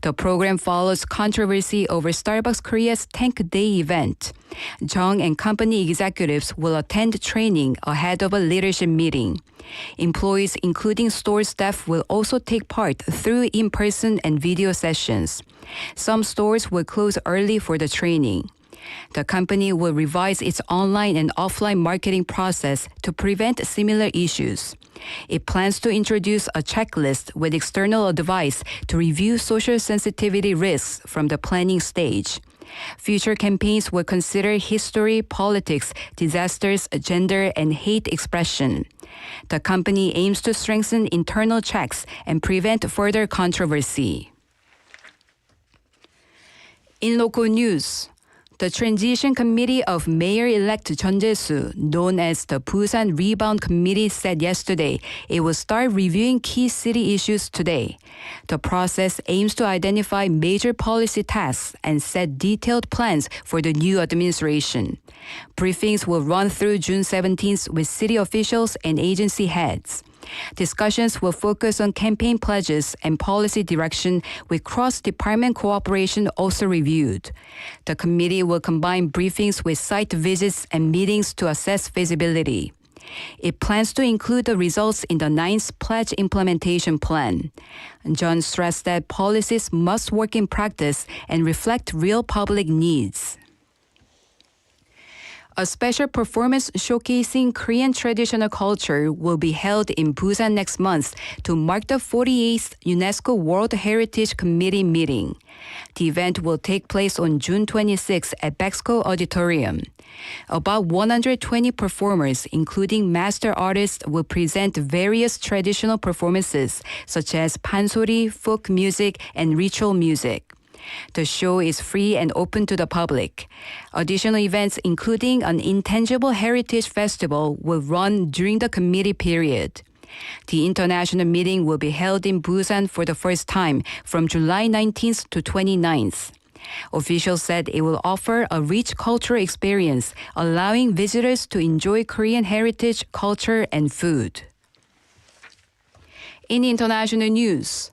The program follows controversy over Starbucks Korea's Tank Day event. Jung and company executives will attend training ahead of a leadership meeting. Employees, including store staff, will also take part through in-person and video sessions. Some stores will close early for the training. The company will revise its online and offline marketing process to prevent similar issues. It plans to introduce a checklist with external advice to review social sensitivity risks from the planning stage. Future campaigns will consider history, politics, disasters, gender, and hate expression. The company aims to strengthen internal checks and prevent further controversy. In local news, the Transition Committee of Mayor-elect Jeon Jae-soo, known as the Busan Rebound Committee, said yesterday it will start reviewing key city issues today. The process aims to identify major policy tasks and set detailed plans for the new administration. Briefings will run through June 17th with city officials and agency heads. Discussions will focus on campaign pledges and policy direction, with cross-department cooperation also reviewed. The committee will combine briefings with site visits and meetings to assess feasibility. It plans to include the results in the 9th Pledge Implementation Plan. John stressed that policies must work in practice and reflect real public needs. A special performance showcasing Korean traditional culture will be held in Busan next month to mark the 48th UNESCO World Heritage Committee meeting. The event will take place on June 26 at Bexco Auditorium. About 120 performers, including master artists, will present various traditional performances such as pansori, folk music, and ritual music. The show is free and open to the public. Additional events, including an Intangible Heritage Festival, will run during the committee period. The international meeting will be held in Busan for the first time from July 19th to 29th. Officials said it will offer a rich cultural experience, allowing visitors to enjoy Korean heritage, culture, and food. In international news,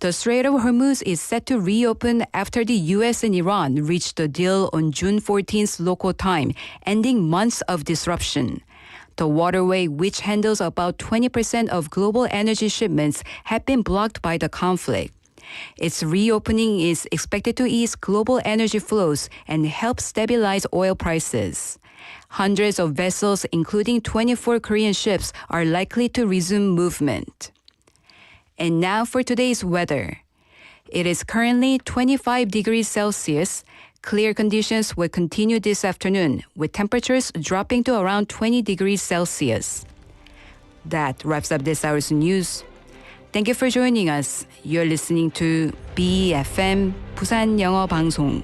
the Strait of Hormuz is set to reopen after the U.S. and Iran reached a deal on June 14th local time, ending months of disruption. The waterway, which handles about 20% of global energy shipments, had been blocked by the conflict. Its reopening is expected to ease global energy flows and help stabilize oil prices. Hundreds of vessels, including 24 Korean ships, are likely to resume movement. And now for today's weather. It is currently 25 degrees Celsius. Clear conditions will continue this afternoon, with temperatures dropping to around 20 degrees Celsius. That wraps up this hour's news. Thank you for joining us. You're listening to BFM 부산영어방송.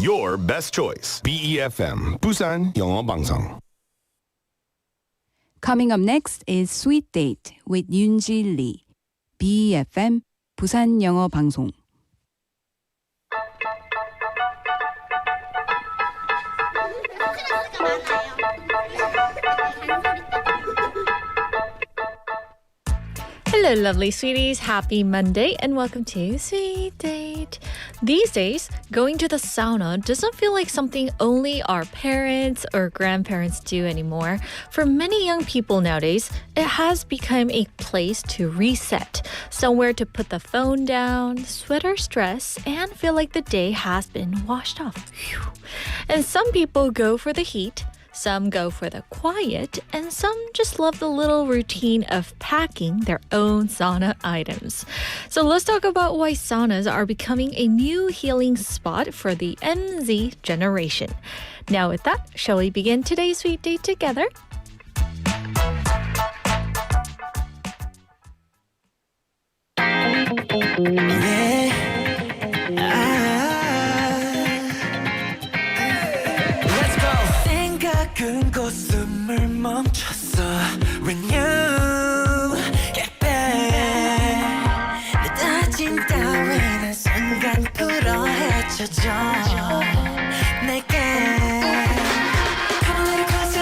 Your best choice. BEFM 부산영어방송. Coming up next is Sweet Date with Yoonji Lee. BFM 부산영어방송. Hello, lovely sweeties. Happy Monday and welcome to Sweet Date. These days, going to the sauna doesn't feel like something only our parents or grandparents do anymore. For many young people nowadays, it has become a place to reset, somewhere to put the phone down, sweat our stress, and feel like the day has been washed off. Phew. And some people go for the heat, some go for the quiet, and some just love the little routine of packing their own sauna items. So let's talk about why saunas are becoming a new healing spot for the MZ generation. Now with that, shall we begin today's Sweet Date together? 큰 곳은 숨을 멈췄어 When you get back 내 다짐 따위는 순간 풀어 헤쳐져 내게 하늘을 거슬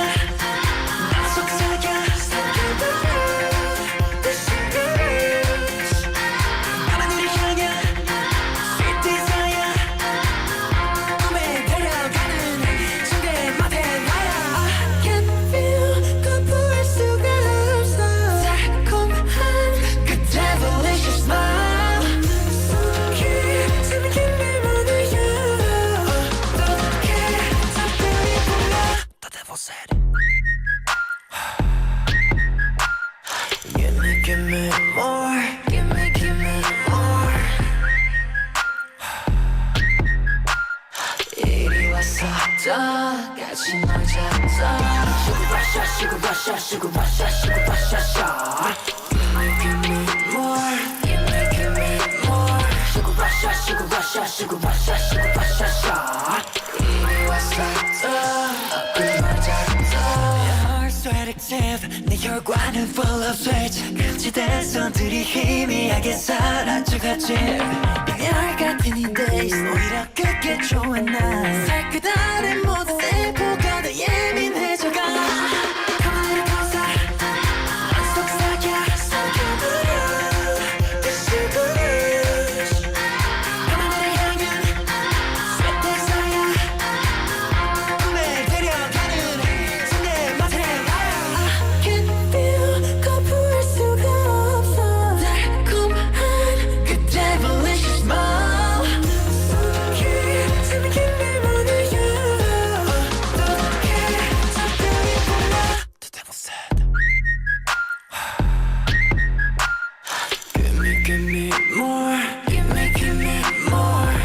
나 속삭여 The secret 하늘을 향해 Sweet desire 꿈에 달려가는 순대 맛에 나야 I can feel 거부할 수가 없어 달콤한 그 devilish smile 숨길 숨긴 내 맘을 열어 어떻게 특별히 불러 The devil said Give me more give me more 이리 와서 더 같이 놀자 Sugar rush Give me more give me more Sugar rush 이리 와서 더 앞을 맞아 Your heart's so addictive 내 혈관은 full of switch 금지된 손들이 희미하게 사라져가지 빈혈 같은 이 days 오히려 그게 좋아 난 살그다른 모든 세포가 더 예민해져가 가만히 거슬 난 속삭여 삼켜버려 The secret 하늘을 향한 Sweet desire 꿈에 데려가는 순대 맛에 나야 I can feel 거부할 수가 없어 달콤한 그 devilish smile 숨긴 내 맘을 열어 어떻게 특별히 불러 The devil said Give me more give me more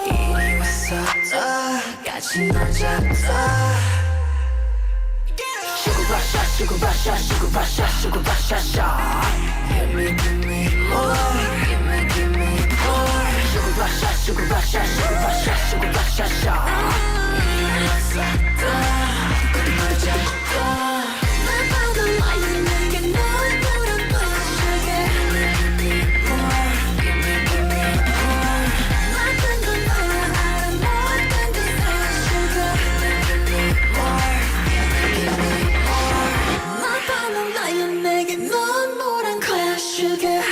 이리 와서 더 같이 놀자 Sugar rush Give me more give me more Sugar rush 이리 와서 더 우리 놀자 날 봐도 너는 내게 널 보란 거야 Sugar Give me more give me more 모든 건 너야 알아 모든 건 너야 Sugar Give me more 날 봐도 너는 내게 넌 뭐란 거야 Sugar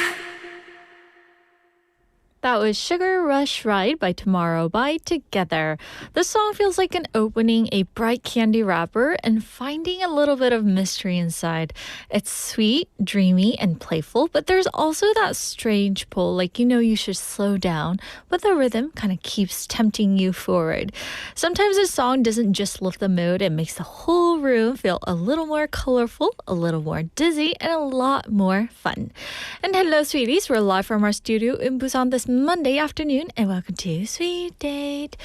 That was Sugar Rush Ride by Tomorrow by Together. The song feels like an opening a bright candy wrapper and finding a little bit of mystery inside. It's sweet, dreamy, and playful, but there's also that strange pull, like you know you should slow down, but the rhythm kind of keeps tempting you forward. Sometimes a song doesn't just lift the mood, it makes the whole room feel a little more colorful, a little more dizzy, and a lot more fun. And hello, sweeties. We're live from our studio in Busan this Monday afternoon, and welcome to Sweet Date.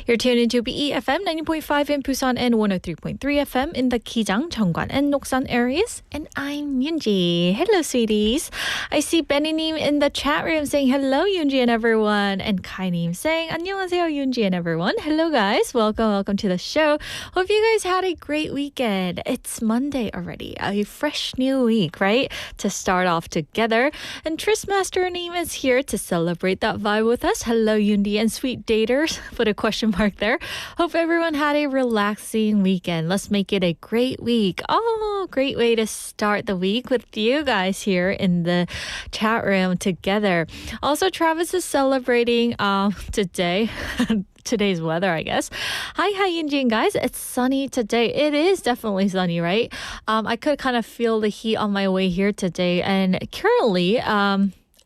You're tuned into BEFM 90.5 in Busan and 103.3 FM in the Kijang, Cheongwan, and Noksan areas. And I'm Yoonji. Hello, sweeties. I see Benny님 in the chat room saying hello, Yoonji and everyone, and Kai님 saying 안녕하세요, Yoonji and everyone. Hello, guys. Welcome to the show. Hope you guys had a great weekend. It's Monday already, a fresh new week, right? To start off together. And Tristmaster name is here to celebrate that vibe with us. Hello, Yundi and Sweet Daters. Put a question mark there. Hope everyone had a relaxing weekend. Let's make it a great week. Oh, great way to start the week with you guys here in the chat room together. Also, Travis is celebrating today. Today's weather, I guess. Hi, Yunjin, guys. It's sunny today. It is definitely sunny, right? I could kind of feel the heat on my way here today. And currently,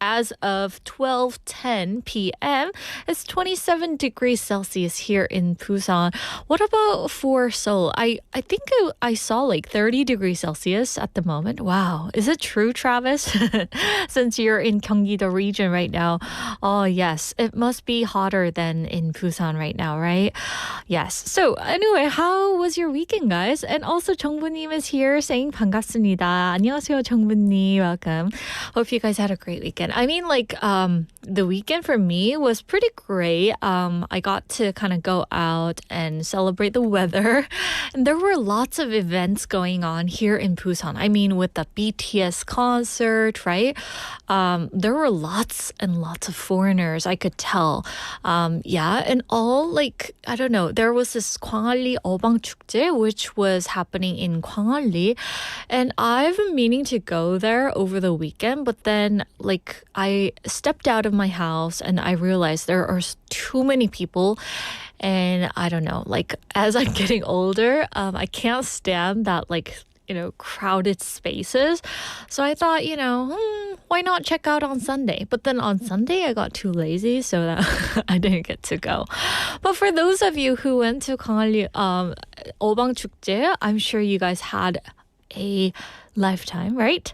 as of 12:10 p.m., it's 27 degrees Celsius here in Busan. What about for Seoul? I think I saw like 30 degrees Celsius at the moment. Wow. Is it true, Travis? Since you're in Gyeonggi-do region right now. Oh, yes. It must be hotter than in Busan right now, right? Yes. So anyway, how was your weekend, guys? And also 정부님 is here saying 반갑습니다. 안녕하세요, 정부님. Welcome. Hope you guys had a great weekend. I mean, like, the weekend for me was pretty great. I got to kind of go out and celebrate the weather. And there were lots of events going on here in Busan. I mean, with the BTS concert, right? There were lots and lots of foreigners, I could tell. Yeah, and all, like, I don't know, there was this 광안리 어방축제, which was happening in 광안리. And I've been meaning to go there over the weekend, but then, like, I stepped out of my house and I realized there are too many people. And I don't know, like, as I'm getting older, I can't stand that, like, crowded spaces. So I thought, why not check out on Sunday? But then on Sunday, I got too lazy, so that I didn't get to go. But for those of you who went to 광안리 어방축제, I'm sure you guys had a lifetime, right?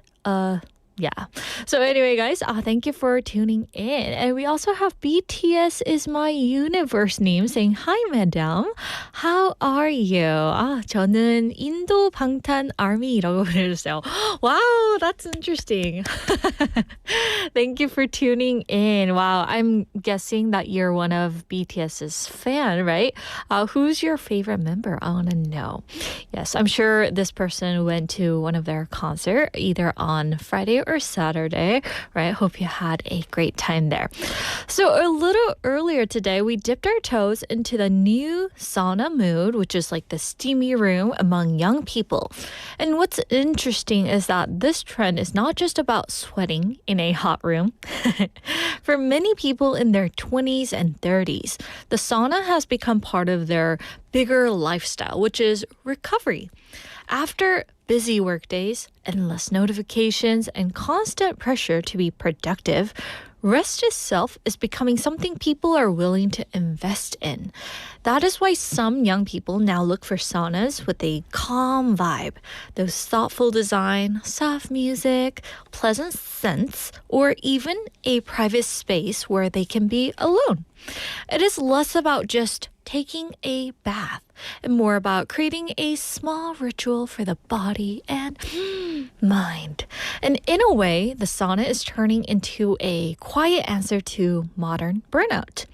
Yeah. So anyway, guys, thank you for tuning in. And we also have BTS is my universe name saying, Hi, madam. How are you? 저는 인도 방탄 아미라고 보내주세요. Wow, that's interesting. Thank you for tuning in. Wow, I'm guessing that you're one of BTS's fan, right? Who's your favorite member? I want to know. Yes, I'm sure this person went to one of their concerts either on Friday or Saturday, right? Hope you had a great time there. So a little earlier today, we dipped our toes into the new sauna mood, which is like the steamy room among young people. And what's interesting is that this trend is not just about sweating in a hot room. For many people in their 20s and 30s, the sauna has become part of their bigger lifestyle, which is recovery. After busy workdays, endless notifications, and constant pressure to be productive, rest itself is becoming something people are willing to invest in. That is why some young people now look for saunas with a calm vibe, those thoughtful design, soft music, pleasant scents, or even a private space where they can be alone. It is less about just taking a bath and more about creating a small ritual for the body and mind. And in a way, the sauna is turning into a quiet answer to modern burnout.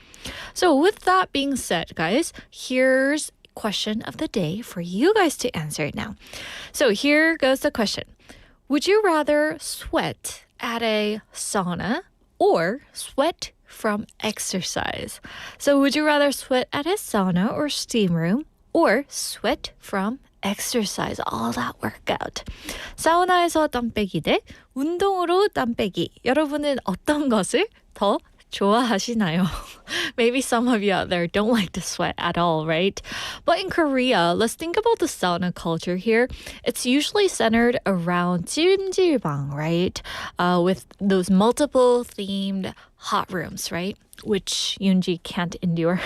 So with that being said, guys, here's question of the day for you guys to answer it now. So here goes the question. Would you rather sweat at a sauna or sweat from exercise? So would you rather sweat at a sauna or steam room or sweat from exercise, all that workout? 사우나에서 땀 빼기 대 운동으로 땀 빼기. 여러분은 어떤 것을 더 좋아하시나요? Maybe some of you out there don't like to sweat at all, right? But in Korea, let's think about the sauna culture here. It's usually centered around 찜질방, right? With those multiple themed hot rooms, right? Which Yoonji can't endure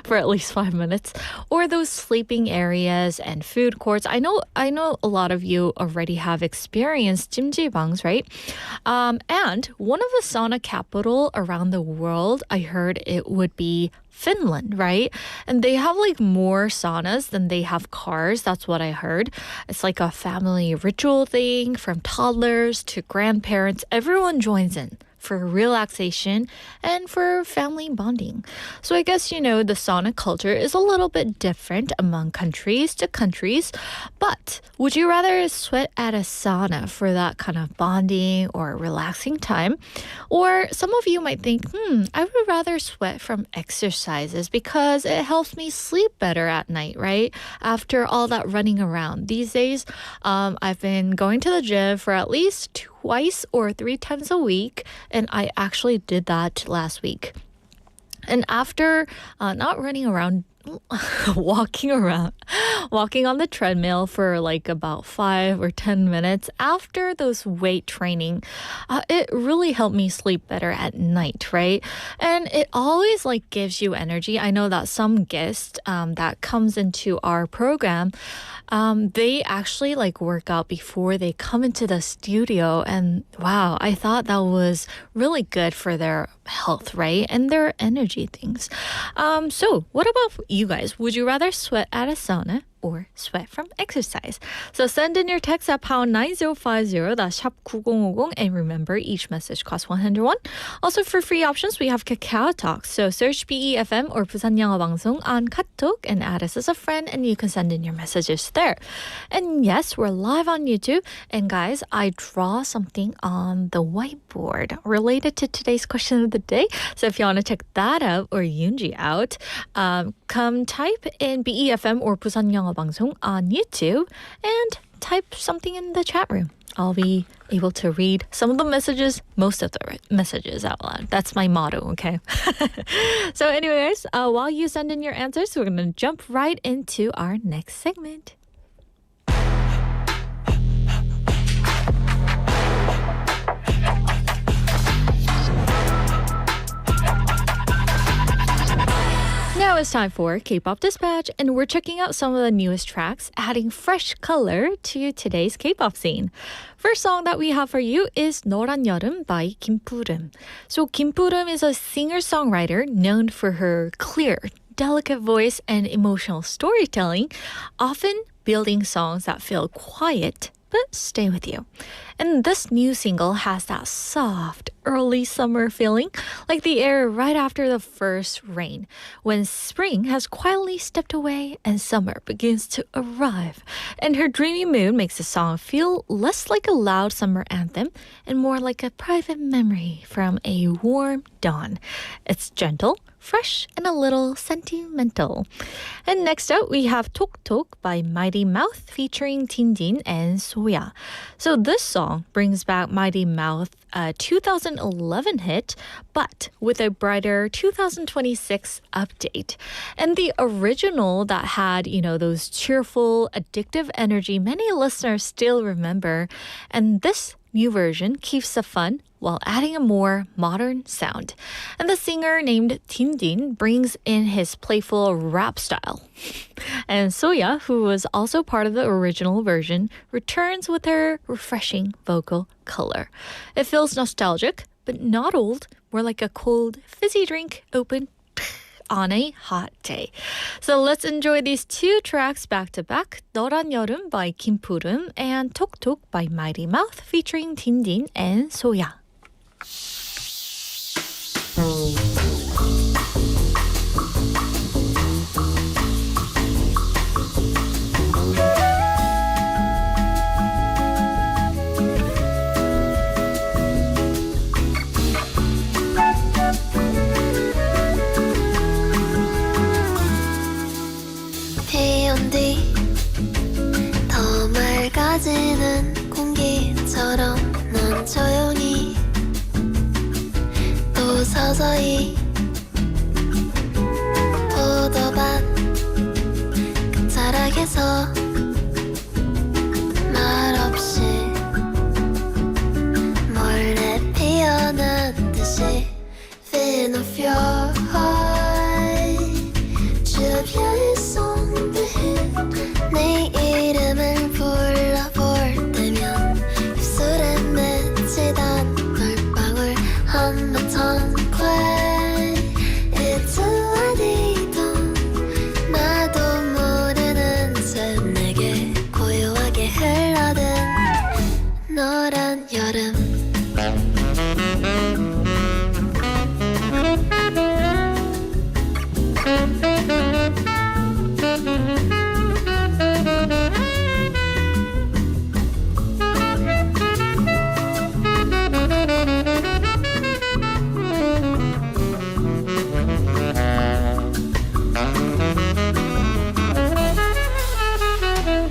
for at least 5 minutes. Or those sleeping areas and food courts. I know a lot of you already have experienced 찜질방s, right? And one of the sauna capital around the world, I heard it would be Finland, right? And they have like more saunas than they have cars. That's what I heard. It's like a family ritual thing from toddlers to grandparents. Everyone joins in for relaxation and for family bonding. So I guess, the sauna culture is a little bit different among countries to countries. But would you rather sweat at a sauna for that kind of bonding or relaxing time? Or some of you might think, I would rather sweat from exercises because it helps me sleep better at night, right? After all that running around. These days, I've been going to the gym for at least twice or 3 times a week, and I actually did that last week. And after not running around, walking on the treadmill for like about 5 or 10 minutes after those weight training, it really helped me sleep better at night, right? And it always like gives you energy. I know that some guests that comes into our program, they actually like work out before they come into the studio, and wow, I thought that was really good for their health, right? And their energy things. So what about you guys? Would you rather sweat at a sauna or sweat from exercise. So send in your text at pound 9050, that's 샵 9050, and remember each message costs 101. Also for free options, we have Kakao Talk. So search BEFM or 부산영어방송 on KakaoTalk and add us as a friend, and you can send in your messages there. And yes, we're live on YouTube. And guys, I draw something on the whiteboard related to today's question of the day. So if you want to check that out or Yoonji out, come type in BEFM or 부산영어방송 on YouTube and type something in the chat room. I'll be able to read some of the messages, most of the messages out loud. That's my motto, okay? So anyways, while you send in your answers, we're going to jump right into our next segment. Now it's time for K-pop Dispatch, and we're checking out some of the newest tracks, adding fresh color to today's K-pop scene. First song that we have for you is 너란 여름 by 김푸름. So 김푸름 is a singer-songwriter known for her clear, delicate voice and emotional storytelling, often building songs that feel quiet but stay with you. And this new single has that soft, early summer feeling, like the air right after the first rain, when spring has quietly stepped away and summer begins to arrive. And her dreamy mood makes the song feel less like a loud summer anthem and more like a private memory from a warm dawn. It's gentle, fresh, and a little sentimental. And next up, we have Tok Tok by Mighty Mouth featuring Tinjin and Soya. So this song brings back Mighty Mouth 2011 hit, but with a brighter 2026 update. And the original that had, those cheerful, addictive energy many listeners still remember. And this new version keeps the fun while adding a more modern sound. And the singer named Tinjin brings in his playful rap style. And Soya, who was also part of the original version, returns with her refreshing vocal color. It feels nostalgic, but not old, more like a cold, fizzy drink open on a hot day. So let's enjoy these two tracks back to back, 너란 여름 by 김푸름 and Tok Tok by Mighty Mouth featuring Tinjin and Soya. 더 맑아지는 공기처럼 넌 조용히 또 서서히 포도밭 끝자락에서 말없이 몰래 피어난 듯이 Fin of your heart 주변에 내 이름을 불러볼 때면 입술에 맺히던 물방울 한 바탕 quiet It's 어디든 나도 모르는 채 내게 고요하게 흘러든 너란 여름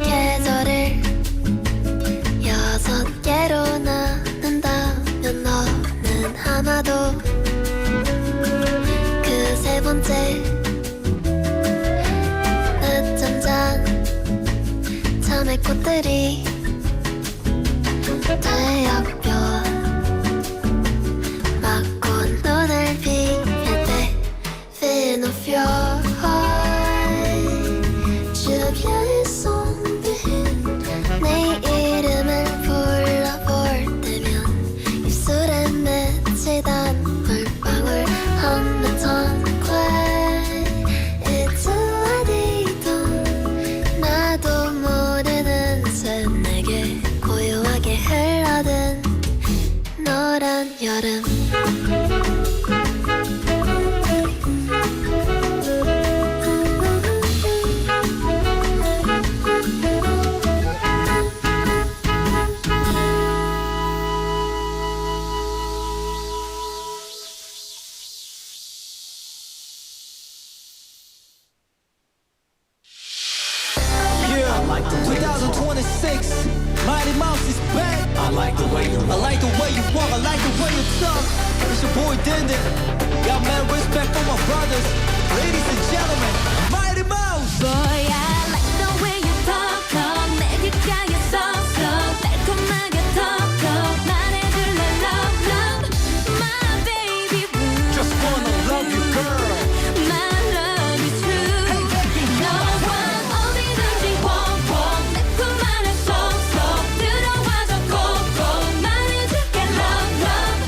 계절을 6개로 나눈다면 너는 아마도 그 세 번째 늦잠 잔 참외 꽃들이 되어뼈 막고 눈을 비빌 때 Fin of your heart 주변에 손든 내 이름을 불러볼 때면 입술에 맺히던 물방울 한 바탕 quiet It's 어디든 나 like the way 2026 Mighty Mouse is back I like the way you walk I like the way you walk I like the way you talk It's your boy Dende Got mad respect for my brothers Ladies and gentlemen Mighty Mouse Boy I like the way you talk 내 귓가에 쏙쏙 달콤하게 톡톡 말해줄래 love love My baby boo Just wanna love you girl My love is true 너와 어디든지 워 내 품 안에 쏙쏙 들어와서 꼭꼭 말해줄게 love love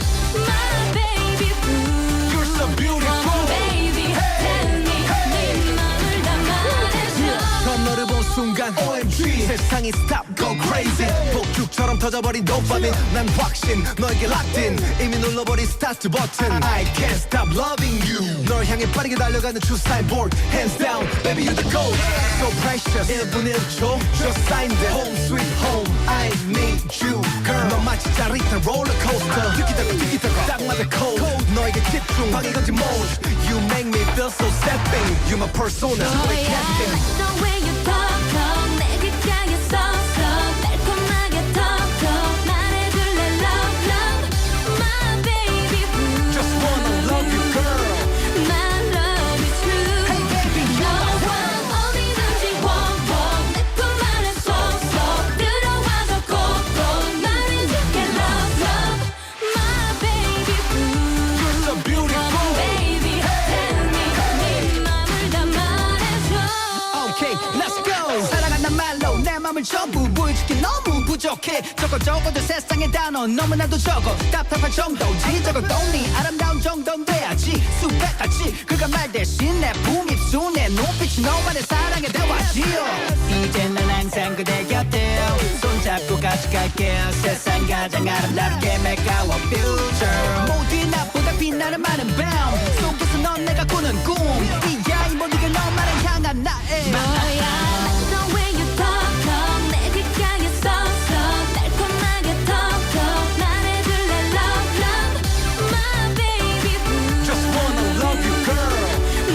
My baby boo You're so beautiful Baby tell me 네 맘을 다 말해줘 처음 너를 본 순간 OMG 세상이 stop go crazy 폭죽처럼 터져버린 도파민 난 확신 너에게 locked in 이미 눌러버린 start 버튼 I can't stop loving you 널 향해 빠르게 달려가는 true signboard hands down baby you're the gold so precious 1분 1초 just signed it home sweet home I need you girl 넌 마치 짜릿한 롤러코스터 느끼다가 딱 맞아 cold 너에게 집중 방해 건지 mode you make me feel so stepping you my persona Boy, I like the way you talk, talk. 내 귓가에 쏙쏙 달콤하게 톡톡 말해줄래 love, love. My baby boo. just wanna love you girl My love is true. Hey, baby, 너와 어디든지 내 품 안에 쏙쏙 들어와서 꼭꼭 말해줄게 love, love. My baby boo. you're so beautiful Baby, tell me 네 맘을 다 말해줘. Okay, let's go. 사랑한단 말로 내 맘을 전부 보여줄게 너무 부족해. 적어도 세상의 단어 너무나도 적어. 답답할 정도지 적어도 네 아름다운 정도는 돼야지. 수백 가지 그가 말 대신 내 품입수 내 눈빛이 너만의 사랑의 대화지요. 이제 난 항상 그대 곁에 손잡고 같이 갈게요. 세상 가장 아름답게 make our future. 모두 나보다 빛나는 많은 밤 속에서 넌 내가 꾸는 꿈. 이야 이 모든 게 너만을 향한 나의 Boy, I like the way you talk, talk. 내 귓가에 쏙쏙 달콤하게 톡톡 말해줄래 love, love. My baby boo. Just wanna love you girl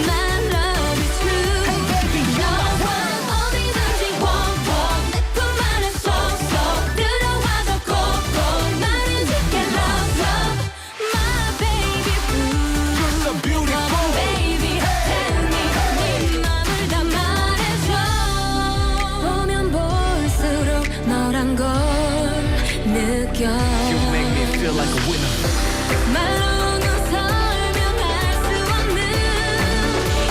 My love is true. Hey baby 너와 어디든지 내 품 안에 쏙쏙 들어와서 꼭꼭 말해줄게 love, love. My baby boo. You're so beautiful Baby, tell me 네 맘을 다 말해줘. 보면 볼수록 너란 걸 느껴. You make me feel like a winner 말로는 설명할 수 없는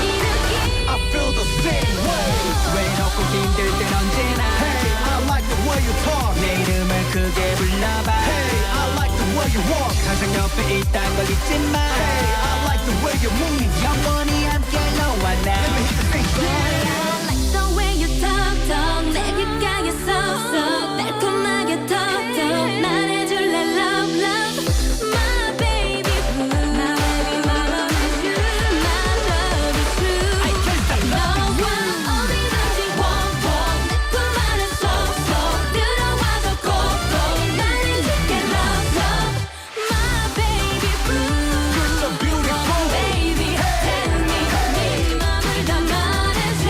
이 느낌. I feel the same way 외롭고 힘들 땐 언제나 Hey, I like the way you talk 내 이름을 크게 불러봐 Hey, I like the way you walk 항상 옆에 있단 걸 잊지 마 Hey, I like the way you move 영원히 함께 너와 나 Let me hit the stage I like the way you talk, talk. 내 귓가에 쏙쏙 달콤하게 톡톡 말해줄래 love, love. My baby boo. My baby, my love is true. My love is true. I can't stop loving 너와 어디든지 내 품 안에 쏙쏙 들어와서 꼭꼭 말해줄게 love, love. My baby boo. You're so beautiful Baby, tell me 네 맘을 다 말해줘.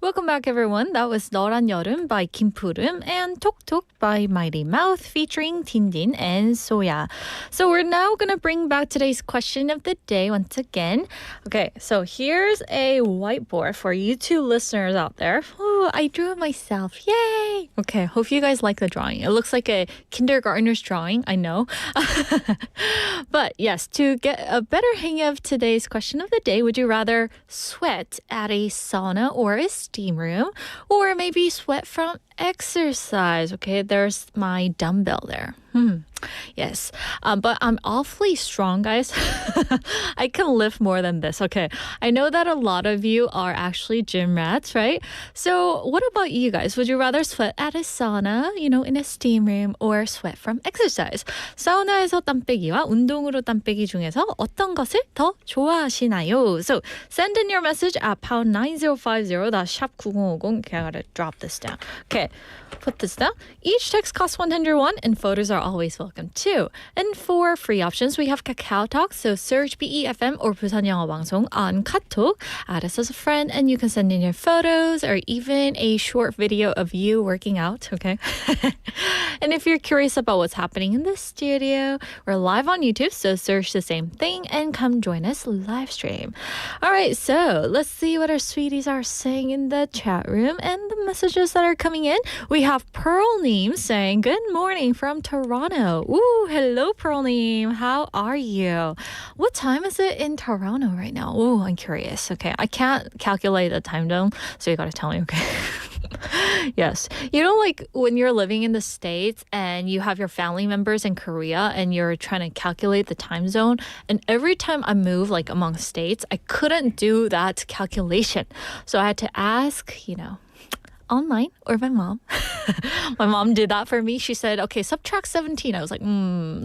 Welcome back, everyone. That was 너란 여름 by 김푸름 and 톡톡 by Mighty Mouth featuring Tindin and Soya. So we're now going to bring back today's question of the day once again. Okay, so here's a whiteboard for you two listeners out there. Ooh, I drew it myself. Yay! Okay, hope you guys like the drawing. It looks like a kindergartner's drawing, I know. But yes, to get a better hang of today's question of the day, would you rather sweat at a sauna or a steam room, or maybe sweat from exercise? Okay, there's my dumbbell there. Yes, but I'm awfully strong, guys. I can lift more than this. Okay, I know that a lot of you are actually gym rats, right? So what about you guys? Would you rather sweat at a sauna, in a steam room, or sweat from exercise? 사우나에서 땀 빼기와 운동으로 땀 빼기 중에서 어떤 것을 더 좋아하시나요? So send in your message at pound 9050. That's 샵 9050. Okay, I gotta drop this down. Okay, put this down. Each text costs 100 won, and photos are always welcome too. And for free options, we have Kakao Talk, so search BEFM or 부산영어방송 on 카톡. Add us as a friend, and you can send in your photos or even a short video of you working out, okay? And if you're curious about what's happening in the studio, we're live on YouTube, so search the same thing and come join us live stream. All right, so let's see what our sweeties are saying in the chat room and the messages that are coming in. We have Pearl Neem saying, good morning from Toronto. Ooh, hello, Pearl Neem. How are you? What time is it in Toronto right now? Ooh, I'm curious. Okay, I can't calculate the time zone, so you gotta tell me, okay? Yes. You know, like when you're living in the States and you have your family members in Korea and you're trying to calculate the time zone, and every time I move like among states, I couldn't do that calculation. So I had to ask, online or my mom. My mom did that for me. She said, okay, subtract 17. I was like,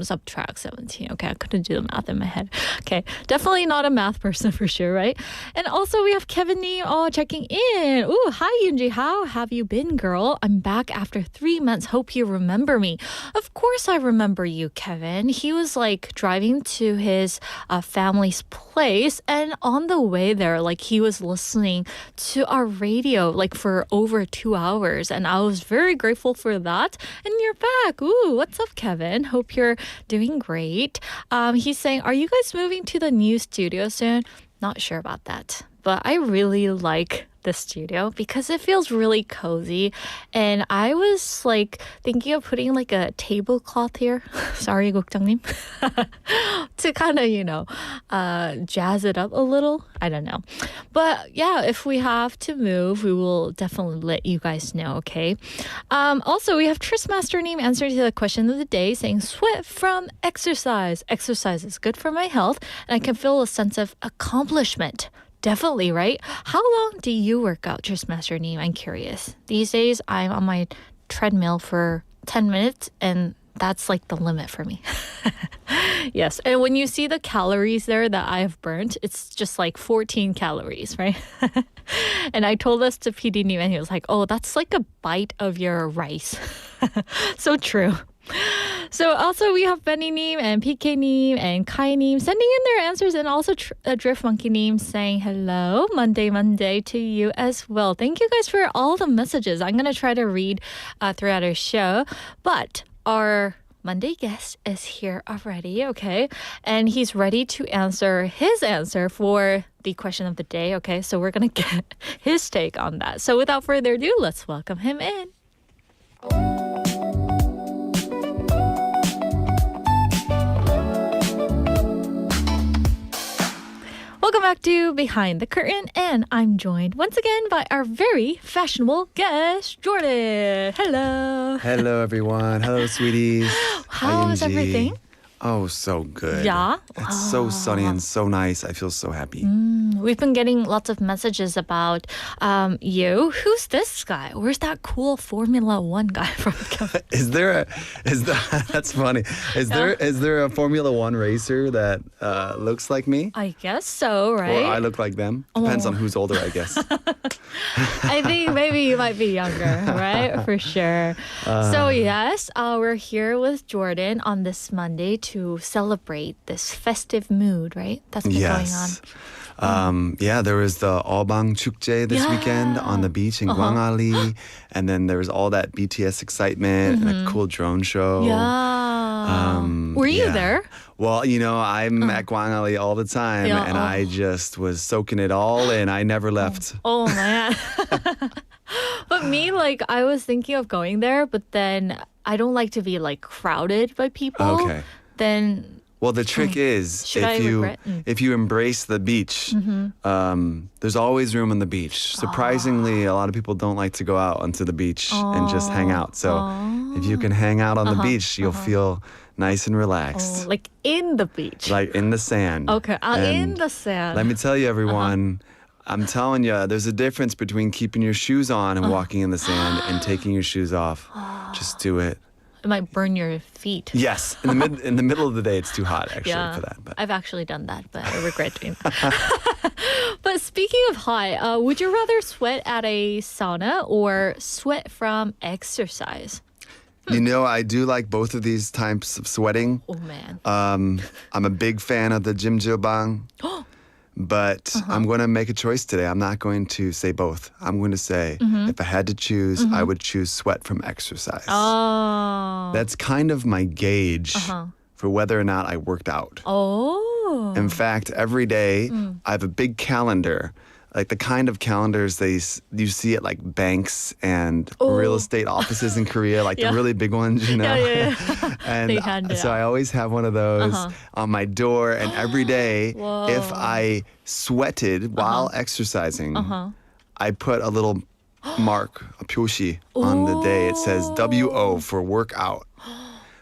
subtract 17. Okay, I couldn't do the math in my head. Okay, definitely not a math person for sure, right? And also we have Kevin Nee checking in. Ooh, hi Yoonji, how have you been, girl? I'm back after 3 months. Hope you remember me. Of course I remember you, Kevin. He was like driving to his family's place, and on the way there, like he was listening to our radio like for over 2 hours, and I was very grateful for that. And you're back. Ooh, what's up, Kevin? Hope you're doing great. He's saying, are you guys moving to the new studio soon? Not sure about that, but I really like the studio because it feels really cozy, and I was like thinking of putting like a tablecloth here. Sorry, 국장님. To kind of, jazz it up a little. I don't know. But yeah, if we have to move, we will definitely let you guys know, okay? Also, we have Tristmaster name answering to the question of the day saying, sweat from exercise. Exercise is good for my health, and I can feel a sense of accomplishment. Definitely, right? How long do you work out, Tristmaster name? I'm curious. These days, I'm on my treadmill for 10 minutes, and that's like the limit for me. Yes, and when you see the calories there that I have burnt, it's just like 14 calories, right? And I told this to PD Neem, and he was like, oh, that's like a bite of your rice. So true. So also we have Benny Neem and PK Neem and Kai Neem sending in their answers, and also Drift Monkey Neem saying hello, Monday to you as well. Thank you guys for all the messages. I'm going to try to read throughout our show, but our Monday guest is here already, okay? And he's ready to answer his answer for the question of the day, okay? So we're going to get his take on that. So without further ado, let's welcome him in. Welcome back to Behind the Curtain, and I'm joined once again by our very fashionable guest, Jordan. Hello. Hello, everyone. Hello, sweeties. How is everything? Oh, so good. Yeah? It's so sunny and so nice. I feel so happy. We've been getting lots of messages about you. Who's this guy? Where's that cool Formula One guy from? That's funny. Is there a Formula One racer that looks like me? I guess so, right? Or I look like them? Depends on who's older, I guess. I think maybe you might be younger, right? For sure. So yes, we're here with Jordan on this Monday to celebrate this festive mood, right? That's been going on. Yeah, there was the Obang Chukje this weekend on the beach in Gwangali, and then there was all that BTS excitement and a cool drone show. Yeah. Were you there? Well, I'm at Gwangali all the time, and I just was soaking it all in. I never left. Oh man. But me, like, I was thinking of going there, but then I don't like to be like crowded by people. Okay. Then Well, the trick is if you embrace the beach, there's always room on the beach. Surprisingly, a lot of people don't like to go out onto the beach and just hang out. So if you can hang out on the beach, you'll feel nice and relaxed. Like in the beach. Like in the sand. Okay, in the sand. Let me tell you, everyone, I'm telling you, there's a difference between keeping your shoes on and walking in the sand and taking your shoes off. Just do it. It might burn your feet. Yes, in the middle of the day, it's too hot actually for that. But I've actually done that, but I regret doing that. But speaking of hot, would you rather sweat at a sauna or sweat from exercise? you know, I do like both of these types of sweating. Oh man. I'm a big fan of the jjimjilbang. But I'm going to make a choice today. I'm not going to say both. I'm going to say if I had to choose, I would choose sweat from exercise. Oh. That's kind of my gauge for whether or not I worked out. Oh. In fact, every day I have a big calendar, like the kind of calendars you see at like banks and real estate offices in Korea, like the really big ones, you know? Yeah. And They hand it so out. I always have one of those on my door. And every day, if I sweated while exercising, I put a little mark, a 표시, on the day. It says WO for workout.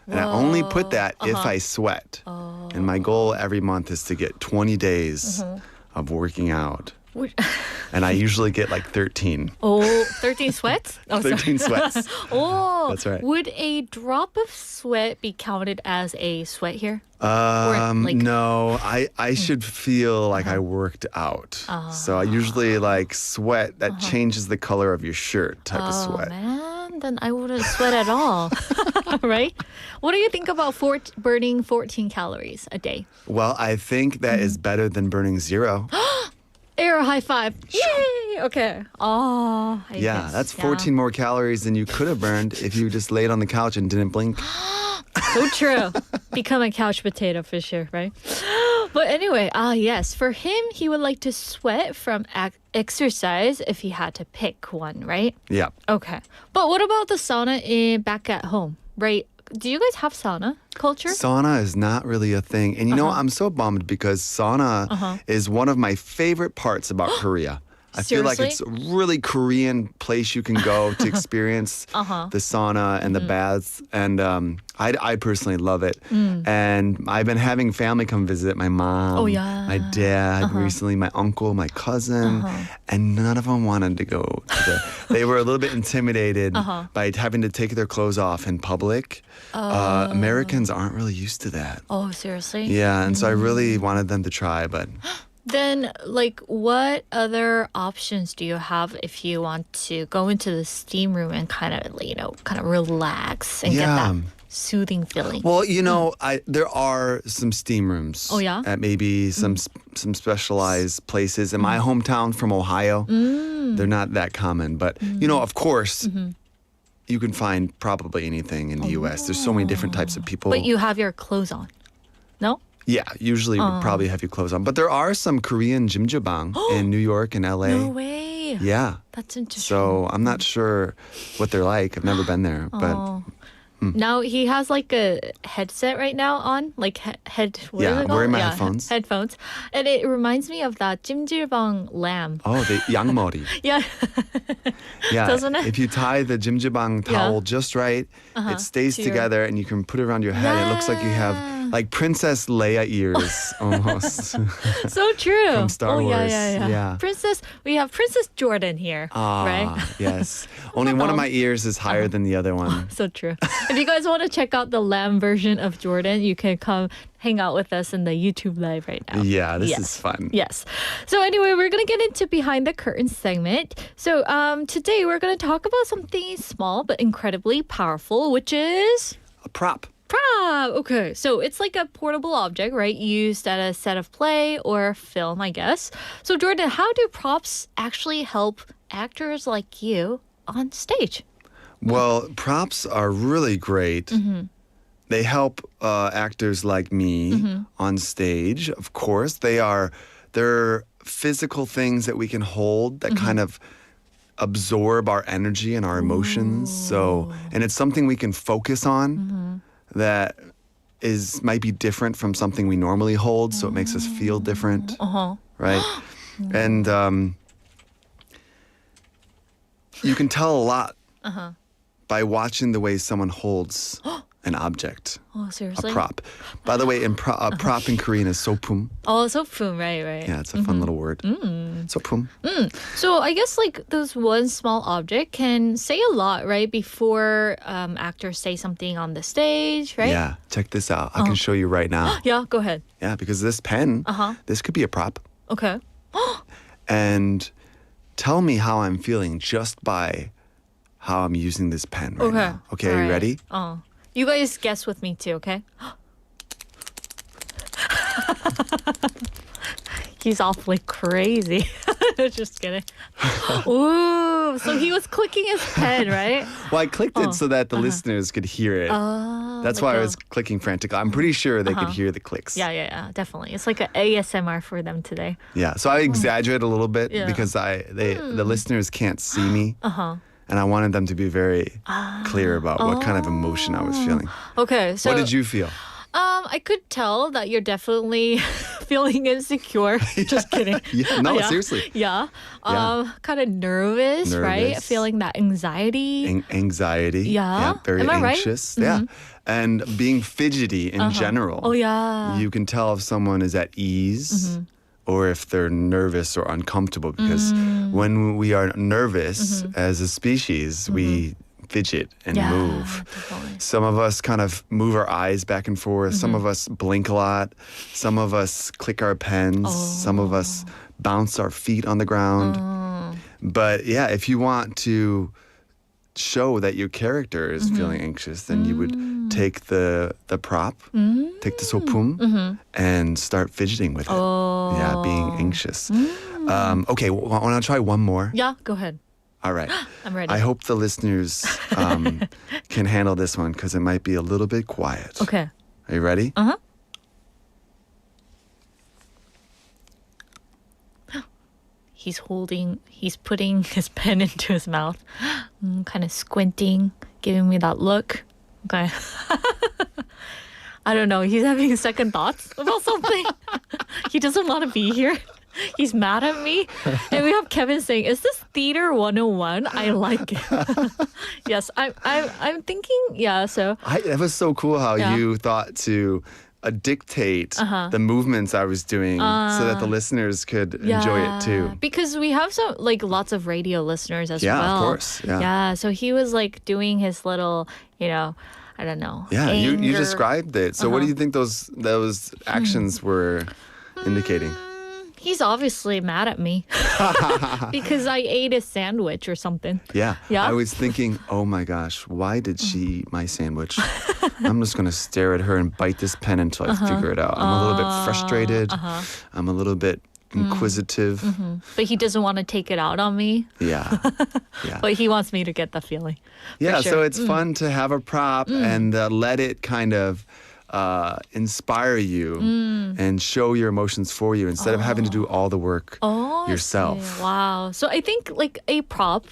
And I only put that if I sweat. And my goal every month is to get 20 days of working out. And I usually get like 13. Oh, 13 sweats? Oh, 13 sweats. Oh, That's right. Would a drop of sweat be counted as a sweat here? like- No, I should feel like I worked out. So I usually like sweat that changes the color of your shirt type of sweat. Man, then I wouldn't sweat at all. Right? What do you think about burning 14 calories a day? Well, I think that is better than burning 0. Air high five. Yay! Okay. Oh, I Yeah, guess, that's 14 more calories than you could have burned if you just laid on the couch and didn't blink. So true. Become a couch potato for sure, right? But anyway, yes, for him, he would like to sweat from exercise if he had to pick one, right? Yeah. Okay. But what about the sauna back at home, right? Do you guys have sauna culture? Sauna is not really a thing. And you know, I'm so bummed because sauna is one of my favorite parts about Korea. I feel like it's a really Korean place you can go to experience the sauna and the baths. And I personally love it. And I've been having family come visit, my mom, my dad, recently my uncle, my cousin, and none of them wanted to go. They were a little bit intimidated by having to take their clothes off in public. Americans aren't really used to that. Oh, seriously? Yeah, and so I really wanted them to try, but... Then, like, what other options do you have if you want to go into the steam room and kind of relax and get that soothing feeling? Well, you know, there are some steam rooms. Oh, yeah? At maybe some specialized places. In my hometown from Ohio, they're not that common. But, you know, of course, you can find probably anything in the U.S. There's so many different types of people. But you have your clothes on, no? Yeah, usually we probably have your clothes on. But there are some Korean jjimjilbang in New York and LA. No way. Yeah. That's interesting. So I'm not sure what they're like. I've never been there. But Now he has like a headset right now on, like what is it wearing called? my headphones. Headphones. And it reminds me of that 찜질방 lamb. Oh, the 양머리. Yeah. Yeah, Doesn't it? if you tie the jjimjilbang towel just right, it stays To your- together and you can put it around your head. It looks like you have like Princess Leia ears almost. So true. From Star oh, Wars. Yeah. Yeah. We have Princess Jordan here, right? Yes. Only one of my ears is higher than the other one. So true. If you guys want to check out the lamb version of Jordan, you can come hang out with us in the YouTube live right now. Yeah, this is fun. Yes. So anyway, we're going to get into Behind the Curtain segment. So today we're going to talk about something small but incredibly powerful, which is... A prop. prop. Okay, so it's like a portable object, right? Used at a set of play or film, I guess. So Jordan, how do props actually help actors like you on stage? Well, props are really great. They help actors like me on stage, of course. They're physical things that we can hold that kind of absorb our energy and our emotions. So, and it's something we can focus on that might be different from something we normally hold, so it makes us feel different, right? And you can tell a lot by watching the way someone holds an object. Oh, seriously? A prop. By the way, a prop in Korean is sopum. Oh, soapful, right. Yeah, it's a fun little word. Sopum. So I guess like this one small object can say a lot, right? Before actors say something on the stage, right? Yeah, check this out. I can show you right now. Yeah, go ahead. Yeah, because this pen, this could be a prop. Okay. And tell me how I'm feeling just by how I'm using this pen right now. Okay, are you ready? You guys guess with me too, okay? He's awfully crazy. Just kidding. Ooh, so he was clicking his pen, right? Well, I clicked it so that the listeners could hear it. That's why I was clicking frantically. I'm pretty sure they could hear the clicks. Yeah, definitely. It's like an ASMR for them today. Yeah, so I exaggerate a little bit because the listeners can't see me. And I wanted them to be very clear about what kind of emotion I was feeling. Okay, so What did you feel? I could tell that you're definitely feeling insecure. Just kidding. No, seriously. Yeah. Kind of nervous, right? Nervous. Feeling that anxiety. Anxiety. Yeah. Very Am I right? anxious. Yeah. And being fidgety in general. Oh, yeah. You can tell if someone is at ease or if they're nervous or uncomfortable because when we are nervous as a species, we fidget and move. Definitely. Some of us kind of move our eyes back and forth. Some of us blink a lot. Some of us click our pens. Some of us bounce our feet on the ground. But yeah, if you want to show that your character is feeling anxious, then you would take the prop, take the sopum, and start fidgeting with it. Yeah, being anxious. Okay, want to try one more? Yeah, go ahead. All right. I'm ready. I hope the listeners can handle this one because it might be a little bit quiet. Okay. Are you ready? He's putting his pen into his mouth, kind of squinting, giving me that look. Okay. I don't know. He's having second thoughts about something. He doesn't want to be here. He's mad at me. And we have Kevin saying, is this Theater 101? I like it. Yes, I'm thinking, so. It was so cool how Yeah. you thought to dictate the movements I was doing so that the listeners could enjoy it too. Because we have some lots of radio listeners as Yeah, well. of course. Yeah. So he was doing his little, I don't know. Yeah, you anger. described it. So what do you think those actions were indicating? He's obviously mad at me because I ate a sandwich or something. Yeah. Yeah? I was thinking, oh my gosh, why did she eat my sandwich? I'm just going to stare at her and bite this pen until I figure it out. I'm a little bit frustrated. I'm a little bit inquisitive. But he doesn't want to take it out on me. Yeah. But he wants me to get the feeling. Yeah, sure. so it's fun to have a prop and let it kind of inspire you and show your emotions for you instead of having to do all the work yourself. I see. Wow. So I think a prop,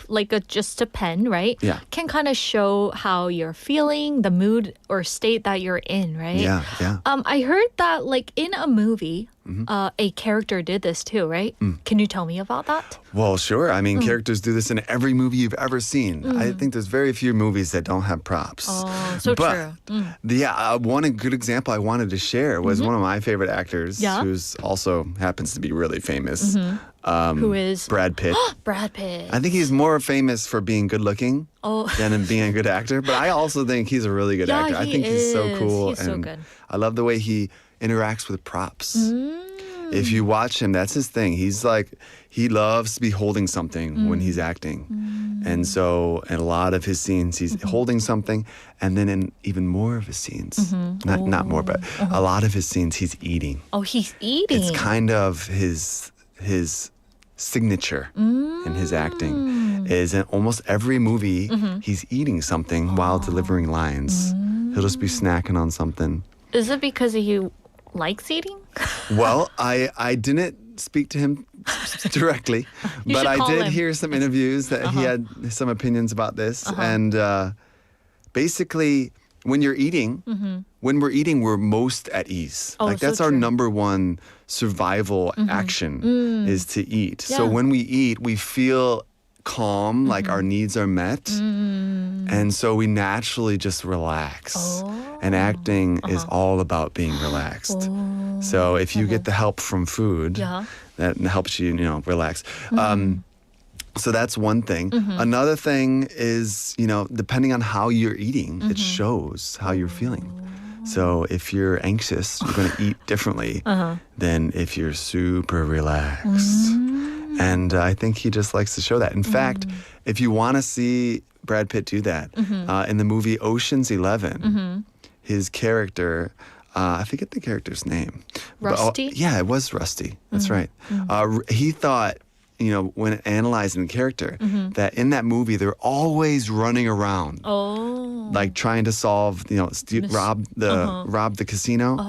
just a pen, right? Yeah. Can kind of show how you're feeling, the mood or state that you're in, right? Yeah. I heard that in a movie, a character did this too, right? Can you tell me about that? Well, sure. I mean, characters do this in every movie you've ever seen. I think there's very few movies that don't have props. Oh, so but, true. One good example I wanted to share was one of my favorite actors, who's also happens to be really famous. Who is? Brad Pitt. Brad Pitt. I think he's more famous for being good looking than in being a good actor. But I also think he's a really good actor. I think he's so cool. He's so good. I love the way he interacts with props. If you watch him, that's his thing. He loves to be holding something when he's acting. And so in a lot of his scenes, he's holding something. And then in even more of his scenes, not more, but a lot of his scenes, he's eating. Oh, he's eating. It's kind of his signature in his acting is in almost every movie, he's eating something while delivering lines. He'll just be snacking on something. Is it because he likes eating? Well, I didn't speak to him directly, but I did hear some interviews that he had some opinions about this. And basically, when you're eating, when we're eating, we're most at ease. That's our number one survival action is to eat. So when we eat, we feel calm, like our needs are met. And so we naturally just relax. And acting is all about being relaxed. So if you get the help from food, that helps you, relax. So that's one thing. Another thing is, depending on how you're eating, it shows how you're feeling. So if you're anxious, you're going to eat differently than if you're super relaxed. And I think he just likes to show that. In fact, if you want to see Brad Pitt do that, in the movie Ocean's 11, his character, I forget the character's name. Rusty? But, yeah, it was Rusty. That's right. He thought, when analyzing the character, that in that movie, they're always running around. Like trying to solve, rob the casino.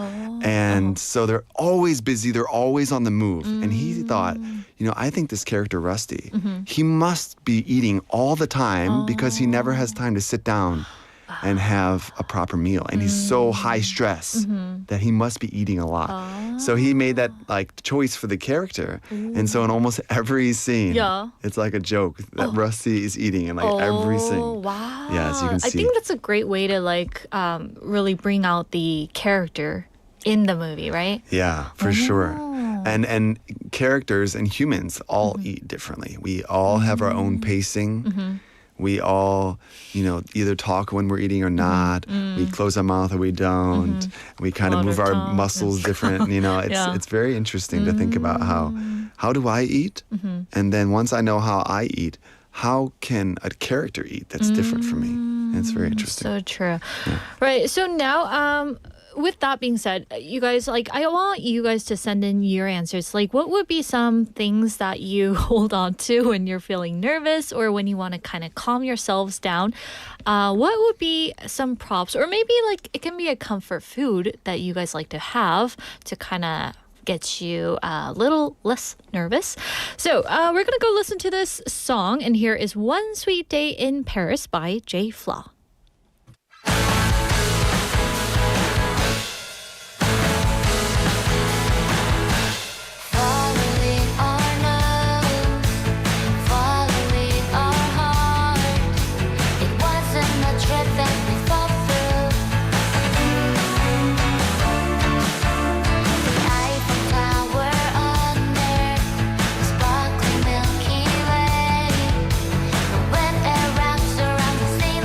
And so they're always busy. They're always on the move. And he thought, I think this character, Rusty, he must be eating all the time because he never has time to sit down and have a proper meal. And he's so high stress that he must be eating a lot. So he made that choice for the character. And so in almost every scene, it's like a joke that Rusty is eating in every scene. Wow. Yeah, as you can see. I think that's a great way to really bring out the character in the movie, right? Yeah, for sure. And characters and humans all eat differently. We all have our own pacing. We all, either talk when we're eating or not. We close our mouth or we don't. We kind of move our muscles different. It's very interesting to think about how do I eat? And then once I know how I eat, how can a character eat that's different from me? And it's very interesting. So true. Yeah. Right. So now, with that being said, you guys, I want you guys to send in your answers. What would be some things that you hold on to when you're feeling nervous or when you want to kind of calm yourselves down? What would be some props, or maybe it can be a comfort food that you guys like to have to kind of get you a little less nervous. So we're going to go listen to this song, and here is One Sweet Day in Paris by J. Flaw. When it wraps around the St.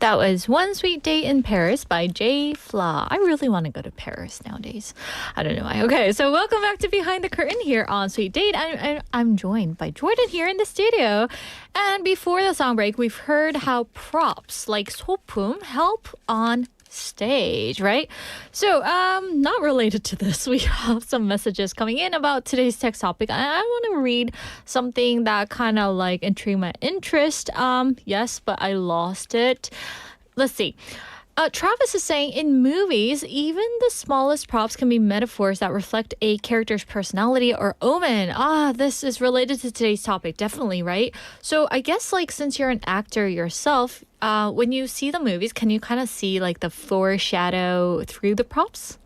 That was One Sweet Date in Paris by J. Fla. I really want to go to Paris nowadays. I don't know why. Okay, so welcome back to Behind the Curtain here on Sweet Date. I'm joined by Jordan here in the studio. And before the song break, we've heard how props like 소품 help on stage, right? So, not related to this, we have some messages coming in about today's text topic. I want to read something that kind of like intrigued my interest. Yes, but I lost it. Let's see. Travis is saying, in movies, even the smallest props can be metaphors that reflect a character's personality or omen. This is related to today's topic, definitely, right? So I guess, like, since you're an actor yourself, when you see the movies, can you kind of see, like, the foreshadow through the props?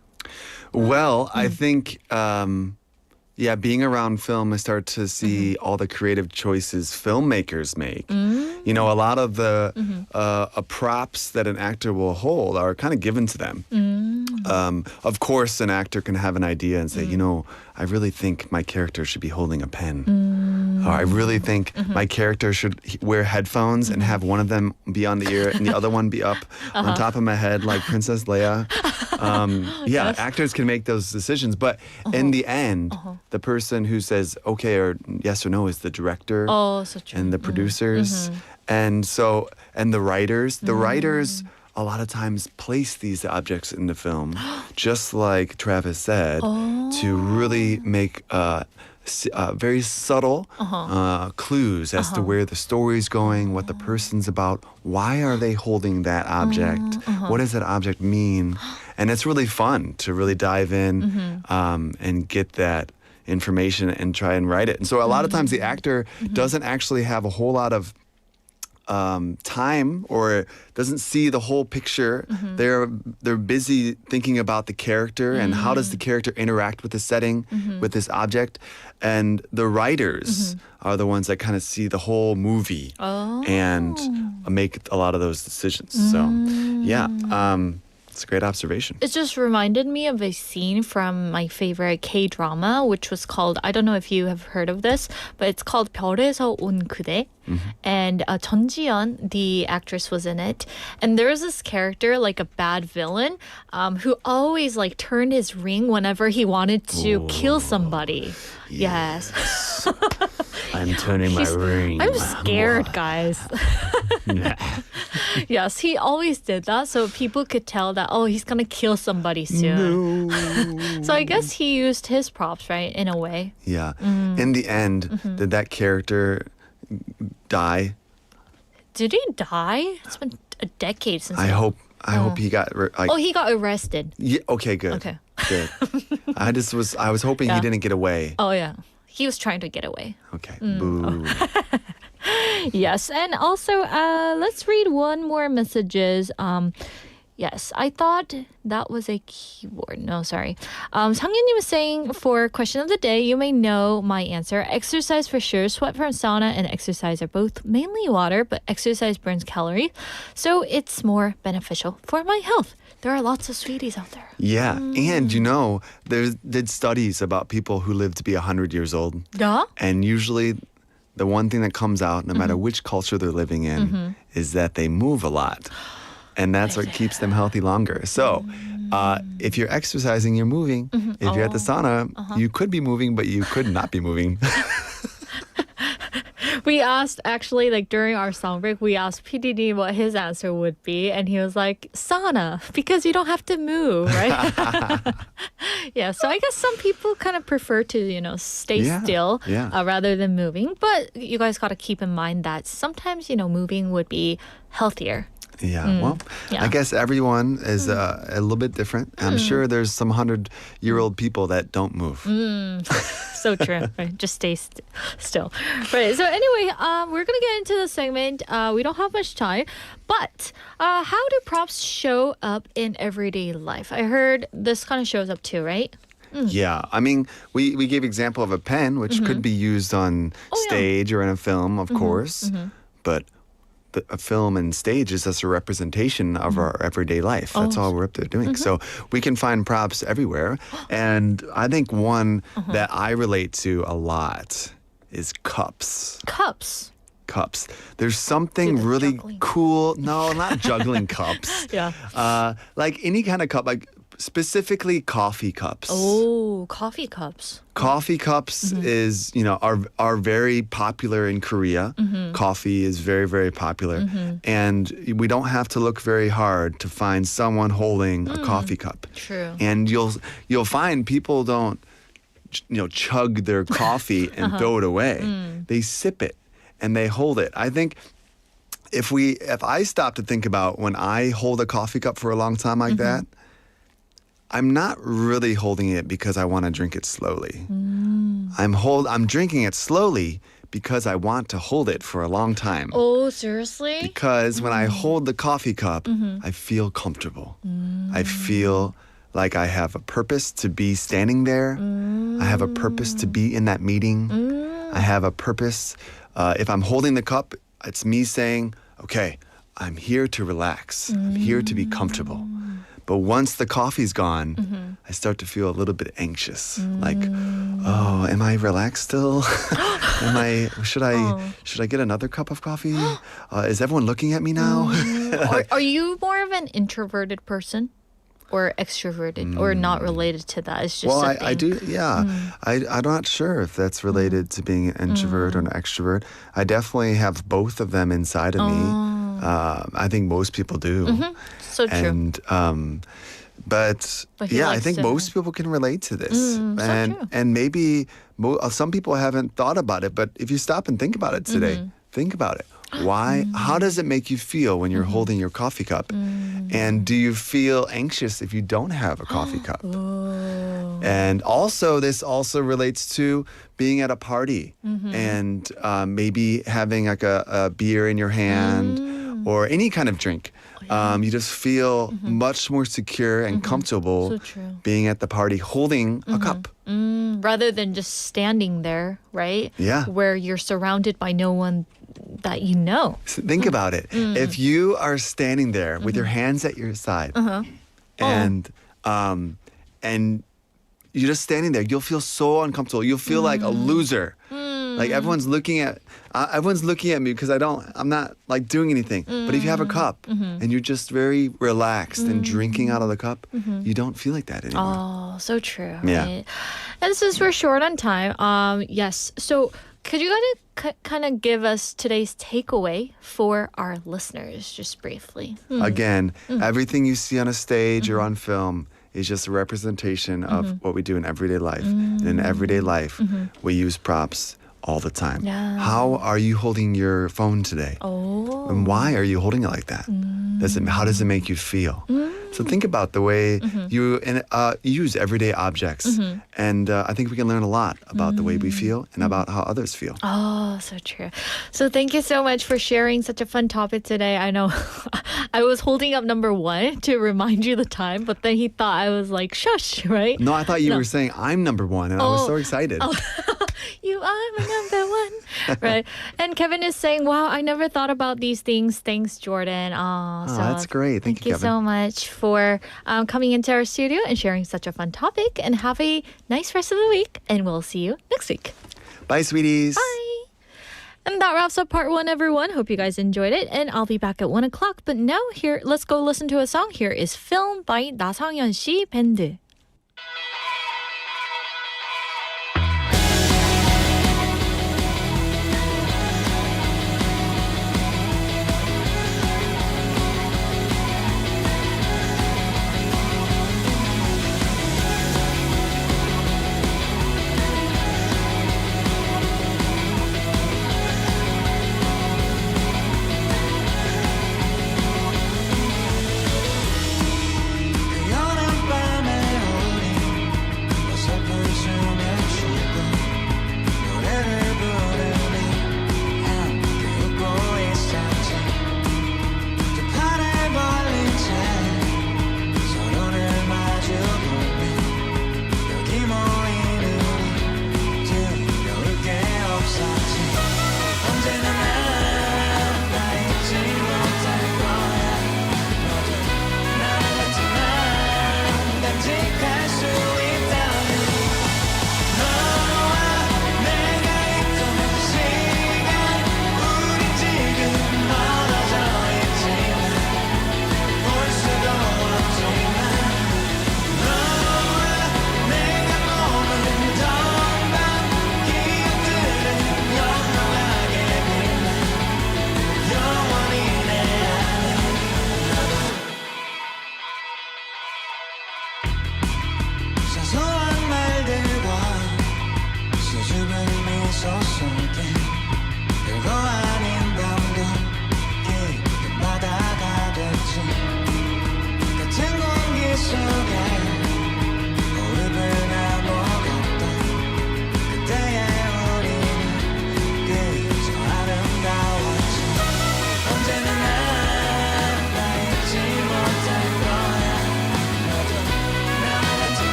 Well, I think, being around film, I start to see all the creative choices filmmakers make. You know, a lot of the props that an actor will hold are kind of given to them. Of course, an actor can have an idea and say, you know, I really think my character should be holding a pen. Or I really think my character should wear headphones and have one of them be on the ear and the other one be up on top of my head like Princess Leia. Yes. Actors can make those decisions. But in the end, the person who says okay or yes or no is the director So true. and the producers. And the writers. The writers a lot of times place these objects in the film, just like Travis said, to really make very subtle clues as to where the story's going, what the person's about, why are they holding that object, what does that object mean? And it's really fun to really dive in and get that information and try and write it. And so a lot of times the actor doesn't actually have a whole lot of time or doesn't see the whole picture. They're busy thinking about the character and how does the character interact with the setting, with this object. And the writers are the ones that kind of see the whole movie and make a lot of those decisions. So, it's a great observation. It just reminded me of a scene from my favorite K-drama, which was called, I don't know if you have heard of this, but it's called 별에서 온 그대. And 전지현, the actress, was in it. And there was this character, like a bad villain, who always like turned his ring whenever he wanted to kill somebody. Yes. I'm turning my ring. I'm scared, guys. Yes, he always did that, so people could tell that, he's gonna kill somebody soon. No. So I guess he used his props, right, in a way. Yeah. In the end, did that character die? Did he die? It's been a decade since. I hope he got. He got arrested. Yeah. Okay. Good. Okay. Good. I was hoping he didn't get away. Oh yeah, he was trying to get away. Okay. Boo. Yes, and also let's read one more messages. Yes, I thought that was a keyword. No, sorry. 상윤님 was saying, for question of the day, you may know my answer. Exercise for sure. Sweat from sauna and exercise are both mainly water, but exercise burns calories, so it's more beneficial for my health. There are lots of sweeties out there. Yeah, and you know, did studies about people who live to be 100 years old. Yeah? And usually the one thing that comes out, no matter which culture they're living in, is that they move a lot. And that's what keeps them healthy longer. So if you're exercising, you're moving. If you're at the sauna, you could be moving, but you could not be moving. We asked, actually, like during our song break, we asked PDD what his answer would be. And he was like, sauna, because you don't have to move, right? Yeah, so I guess some people kind of prefer to, stay still rather than moving. But you guys got to keep in mind that sometimes, moving would be healthier. Yeah, I guess everyone is a little bit different. I'm sure there's some 100-year-old people that don't move. So true. Right, just stay still. Right. So anyway, we're gonna get into the segment. We don't have much time, but how do props show up in everyday life? I heard this kind of shows up too, right? Yeah, I mean, we gave example of a pen, which could be used on stage or in a film, of course, but a film and stage is just a representation of our everyday life. That's all we're up there doing. So we can find props everywhere. And I think one that I relate to a lot is cups. Cups? cups. There's something Do the really juggling. cool. No, not juggling cups. Yeah. Like any kind of cup, like specifically coffee cups. Oh, coffee cups. Coffee cups is, are very popular in Korea. Coffee is very, very popular. And we don't have to look very hard to find someone holding a coffee cup. True. And you'll find people don't, chug their coffee and throw it away. They sip it and they hold it. I think if I stop to think about when I hold a coffee cup for a long time like that, I'm not really holding it because I want to drink it slowly. I'm drinking it slowly because I want to hold it for a long time. Oh, seriously? Because when I hold the coffee cup, I feel comfortable. I feel like I have a purpose to be standing there. I have a purpose to be in that meeting. I have a purpose. If I'm holding the cup, it's me saying, okay, I'm here to relax. I'm here to be comfortable. But once the coffee's gone, I start to feel a little bit anxious. Like, oh, am I relaxed still? Should I get another cup of coffee? Is everyone looking at me now? Are you more of an introverted person or extroverted or not related to that? It's just I do, yeah. I'm not sure if that's related to being an introvert or an extrovert. I definitely have both of them inside of me. I think most people do. So true. And but he yeah, I likes think to- most people can relate to this. so true. And maybe some people haven't thought about it, but if you stop and think about it today, think about it. Why? How does it make you feel when you're holding your coffee cup? And do you feel anxious if you don't have a coffee cup? And also, this also relates to being at a party and maybe having like a beer in your hand or any kind of drink. You just feel much more secure and comfortable So true. being at the party holding a cup. Rather than just standing there, right? Yeah. Where you're surrounded by no one that you know. Think about it. If you are standing there with your hands at your side and you're just standing there, you'll feel so uncomfortable. You'll feel like a loser. Like everyone's looking at me because I'm not like doing anything. But if you have a cup and you're just very relaxed and drinking out of the cup, you don't feel like that anymore. Oh, so true. Yeah. Right? And since we're short on time, yes. So could you kind of give us today's takeaway for our listeners, just briefly? Again, everything you see on a stage or on film is just a representation of what we do in everyday life. And in everyday life, we use props all the time. Yeah. How are you holding your phone today? Oh. And why are you holding it like that? How does it make you feel? So think about the way you use everyday objects. And I think we can learn a lot about the way we feel and about how others feel. Oh, so true. So thank you so much for sharing such a fun topic today. I know I was holding up number 1 to remind you the time, but then he thought I was like, shush, right? No, I thought you were saying I'm number 1 and I was so excited. You are my number 1. Right. And Kevin is saying, wow, I never thought about these things. Thanks, Jordan. So that's great. Thank you, Kevin. so much for coming into our studio and sharing such a fun topic. And have a nice rest of the week. And we'll see you next week. Bye, sweeties. Bye. And that wraps up part 1, everyone. Hope you guys enjoyed it. And I'll be back at 1 o'clock. But now, let's go listen to a song. Here is Film by 나상현 씨 밴드. 여름 밤에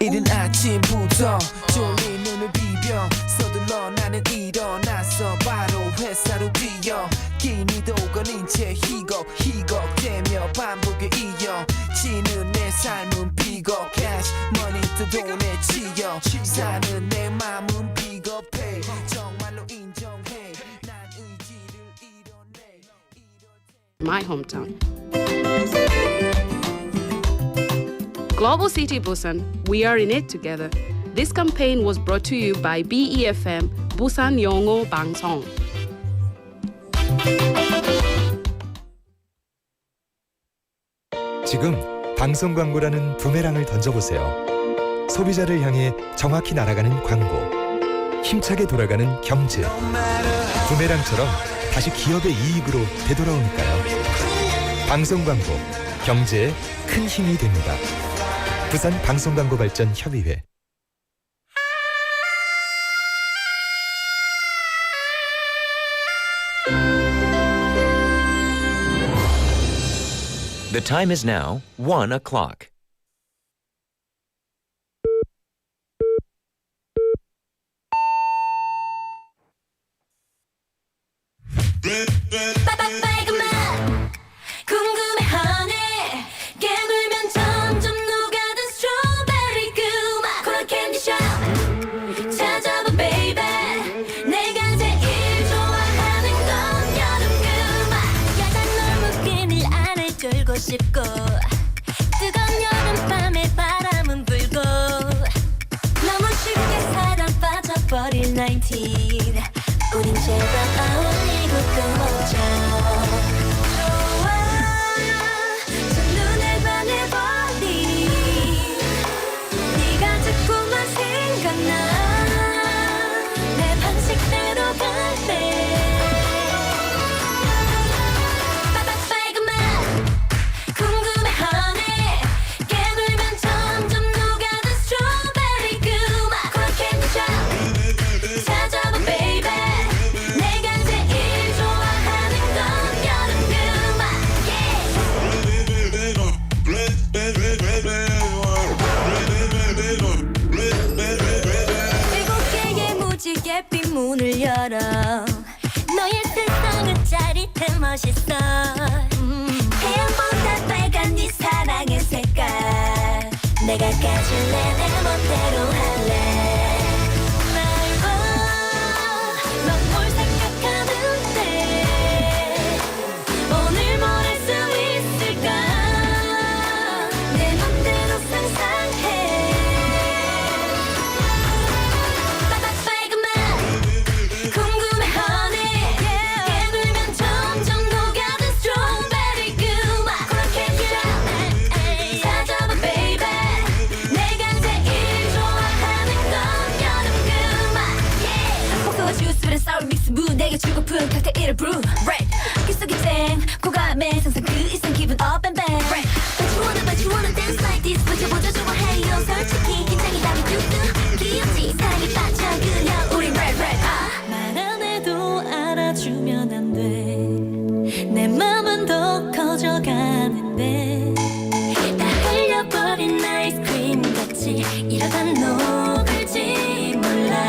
이른 아침부터 졸린 눈을 비벼 서둘러 나는 일어났어 바로 회사로 뛰어 기니도 걸린 채 희곡대며 반복에 이어지는 내 삶은 비겁 cash money 또 돈에 치여 사는 내 맘은 비겁해 정말로 인정해 난 의지를 잃어내 My hometown. Global City Busan, we are in it together. This campaign was brought to you by BEFM, Busan 영어방송. 지금 방송 광고라는 부메랑을 던져보세요. 소비자를 향해 정확히 날아가는 광고, 힘차게 돌아가는 경제. 부메랑처럼 다시 기업의 이익으로 되돌아오니까요. 방송 광고, 경제에 큰 힘이 됩니다. 부산 방송광고발전협의회. The time is now 1 o'clock. 궁금해하네 깨물면 점점 녹아든 스트로베리 그마 콜라 캔디샵 찾아봐 baby 내가 제일 좋아하는 건 여름 그마 야단 너무 끈을 안에 끌고 싶고 뜨거운 여름밤에 바람은 불고 너무 쉽게 사랑 빠져버릴 19 우린 제발 어울리고 끊어자 문을 열어 너의 세상은 짜릿해 멋있어 태양보다 빨간 네 사랑의 색깔 내가 가질래 내 멋대로 할래 날 봐 넌 뭘 생각하는데 오늘 뭘 할 수 있을까 내 맘대로 상상해 내게 주고픈 칵테일을 brew red 귓속이 쨍 고감에 상상 그 이상 기분 up and back red but you wanna dance like this 보자 좋아해요 솔직히 긴장이라면 뚝뚝 귀엽지 사랑에 빠져 그냥 우리 red 말 안 해도 알아주면 안 돼 내 맘은 더 커져가는데 다 흘려버린 아이스크림 같이 이러다 녹을지 몰라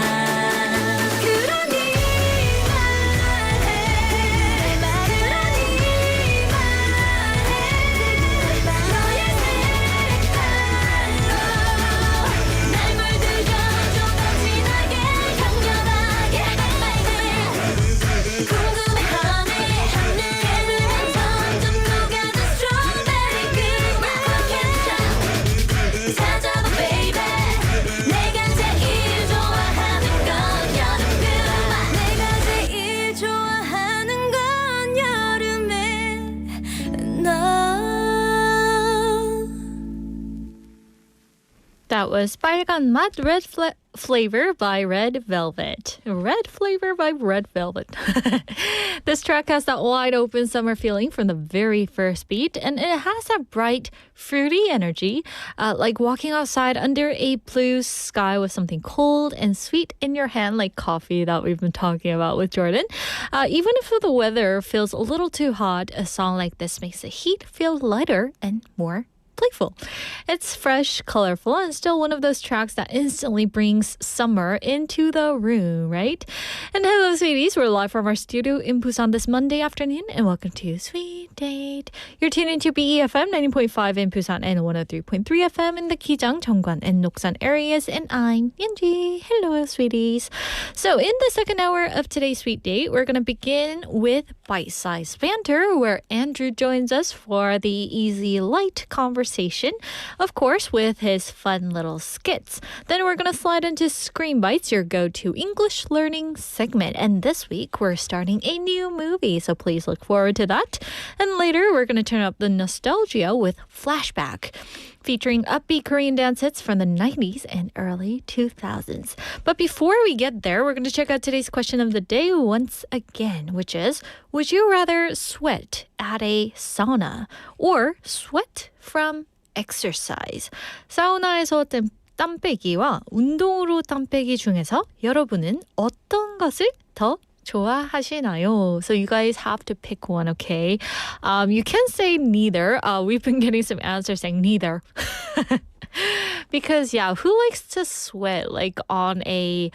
That was 빨간 맛 Red Flavor by Red Velvet. Red Flavor by Red Velvet. This track has that wide open summer feeling from the very first beat, and it has a bright, fruity energy, like walking outside under a blue sky with something cold and sweet in your hand, like coffee that we've been talking about with Jordan. Even if the weather feels a little too hot, a song like this makes the heat feel lighter and more playful. It's fresh, colorful, and still one of those tracks that instantly brings summer into the room, right? And hello, sweeties. We're live from our studio in Busan this Monday afternoon, and welcome to Sweet Date. You're tuned into BEFM 90.5 in Busan and 103.3 FM in the Kijang, Cheongwan, and Noksan areas, and I'm Yeonji. Hello, sweeties. So in the second hour of today's Sweet Date, we're going to begin with Sized Banter, where Andrew joins us for the easy, light conversation, of course, with his fun little skits. Then we're going to slide into Screen Bites, your go-to English learning segment. And this week, we're starting a new movie, so please look forward to that. And later, we're going to turn up the nostalgia with Flashback, featuring upbeat Korean dance hits from the 90s and early 2000s. But before we get there, we're going to check out today's question of the day once again, which is, would you rather sweat at a sauna or sweat from exercise? 사우나에서 땀 빼기와 운동으로 땀 빼기 중에서 여러분은 어떤 것을 더 좋아하시나요? So you guys have to pick one, okay? You can say neither. We've been getting some answers saying neither. Because, yeah, who likes to sweat like on a,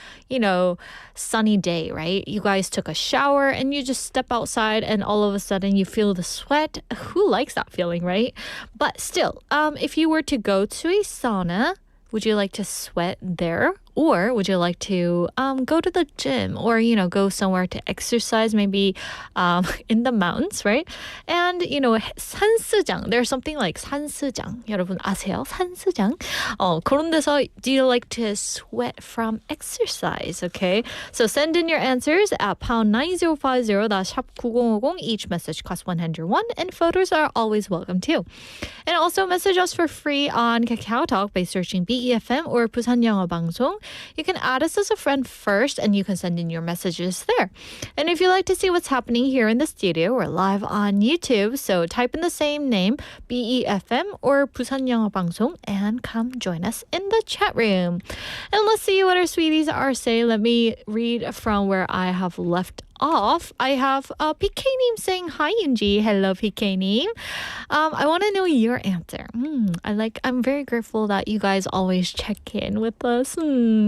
sunny day, right? You guys took a shower and you just step outside and all of a sudden you feel the sweat. Who likes that feeling, right? But still, if you were to go to a sauna, would you like to sweat there? Or would you like to go to the gym or, go somewhere to exercise, maybe in the mountains, right? And, 산스장. There's something like 산스장. 여러분 아세요? 산스장. 그런 데서 do you like to sweat from exercise? Okay. So send in your answers at pound 9050, that's 샵 9050. Each message costs 101 and photos are always welcome too. And also message us for free on KakaoTalk by searching BEFM or 부산영어방송. You can add us as a friend first and you can send in your messages there. And if you like to see what's happening here in the studio, we're live on YouTube. So type in the same name, BEFM or 부산영어방송, and come join us in the chat room. And let's see what our sweeties are saying. Let me read from where I have left off. I have PK Neem saying hi, Yoonji. Hello, PK Neem. I want to know your answer. I'm very grateful that you guys always check in with us.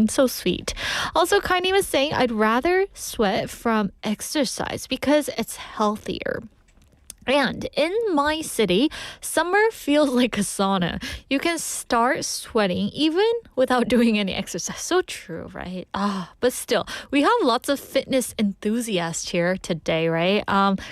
So sweet. Also, Kai Neem is saying I'd rather sweat from exercise because it's healthier. And in my city, summer feels like a sauna. You can start sweating even without doing any exercise. So true, right? But still, we have lots of fitness enthusiasts here today, right?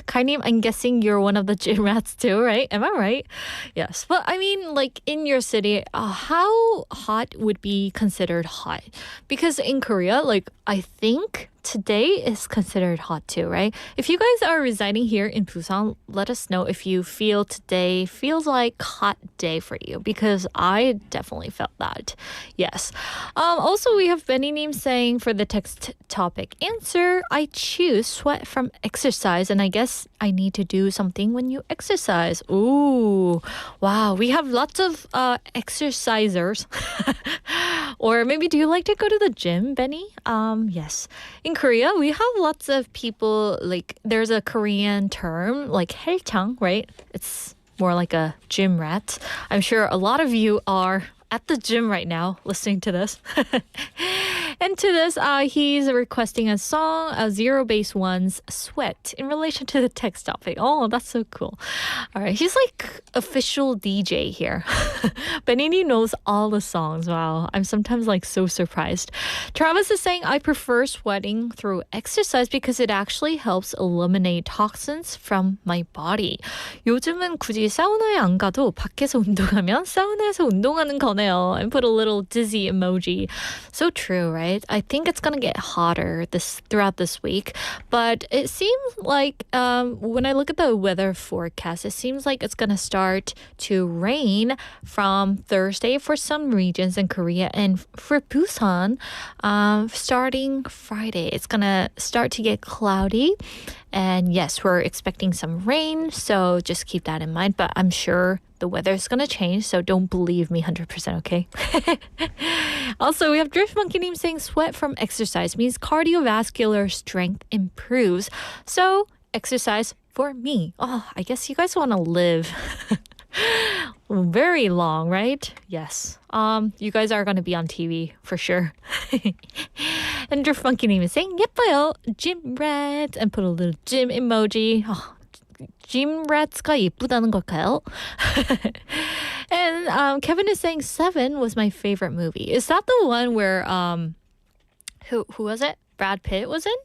Kainim, I'm guessing you're one of the gym rats too, right? Am I right? Yes. But I mean, like in your city, how hot would be considered hot? Because in Korea, I think today is considered hot too, right? If you guys are residing here in Busan, let us know if you feel today feels like hot day for you, because I definitely felt that. Yes. Also, we have Benny Neem saying for the text topic answer, I choose sweat from exercise, and I guess I need to do something when you exercise. Ooh, wow. We have lots of exercisers. Or maybe do you like to go to the gym, Benny? Yes. In Korea, we have lots of people, there's a Korean term, like 헬창, right? It's more like a gym rat. I'm sure a lot of you are at the gym right now listening to this. And to this, he's requesting a song, Zero Base One's Sweat, in relation to the text topic. Oh, that's so cool. All right, he's like official DJ here. Benini knows all the songs. Wow, I'm sometimes so surprised. Travis is saying, I prefer sweating through exercise because it actually helps eliminate toxins from my body. 요즘은 굳이 사우나에 안 가도 밖에서 운동하면 사우나에서 운동하는 거네요. And put a little dizzy emoji. So true, right? I think it's gonna get hotter throughout this week, but it seems like when I look at the weather forecast, it seems like it's gonna start to rain from Thursday for some regions in Korea, and for Busan, starting Friday, it's gonna start to get cloudy. And yes, we're expecting some rain, so just keep that in mind. But I'm sure the weather is going to change, so don't believe me 100%, okay? Also, we have Drift Monkey Name saying sweat from exercise means cardiovascular strength improves. So, exercise for me. Oh, I guess you guys want to live very long, right? Yes. You guys are gonna be on TV for sure. And your funky name is saying 예뻐요, gym rat, and put a little gym emoji. Gym rat가 예쁘다는 걸까요? And Kevin is saying 7 was my favorite movie. Is that the one where who was it? Brad Pitt was in?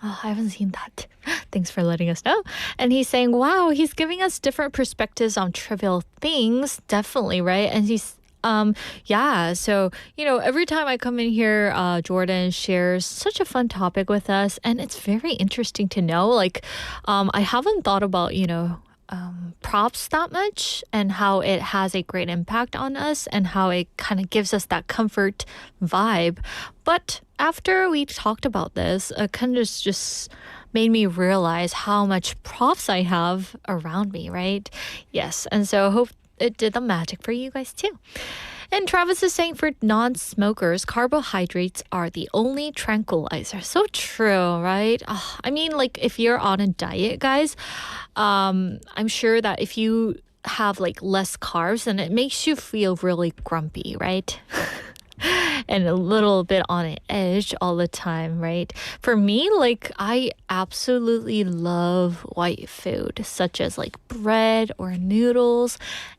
Oh, I haven't seen that. Thanks for letting us know. And he's saying, wow, he's giving us different perspectives on trivial things. Definitely, right? And he's yeah, so, every time I come in here, Jordan shares such a fun topic with us, and it's very interesting to know. Like, I haven't thought about, props that much and how it has a great impact on us and how it kind of gives us that comfort vibe. But after we talked about this, it kind of just made me realize how much props I have around me, right? Yes, and so I hope it did the magic for you guys too. And Travis is saying for non-smokers, carbohydrates are the only tranquilizer. So true, right? I mean, like if you're on a diet, guys, I'm sure that if you have like less carbs, then it makes you feel really grumpy, right? And a little bit on edge all the time, right? For me, like I absolutely love white food, such as like bread or noodles.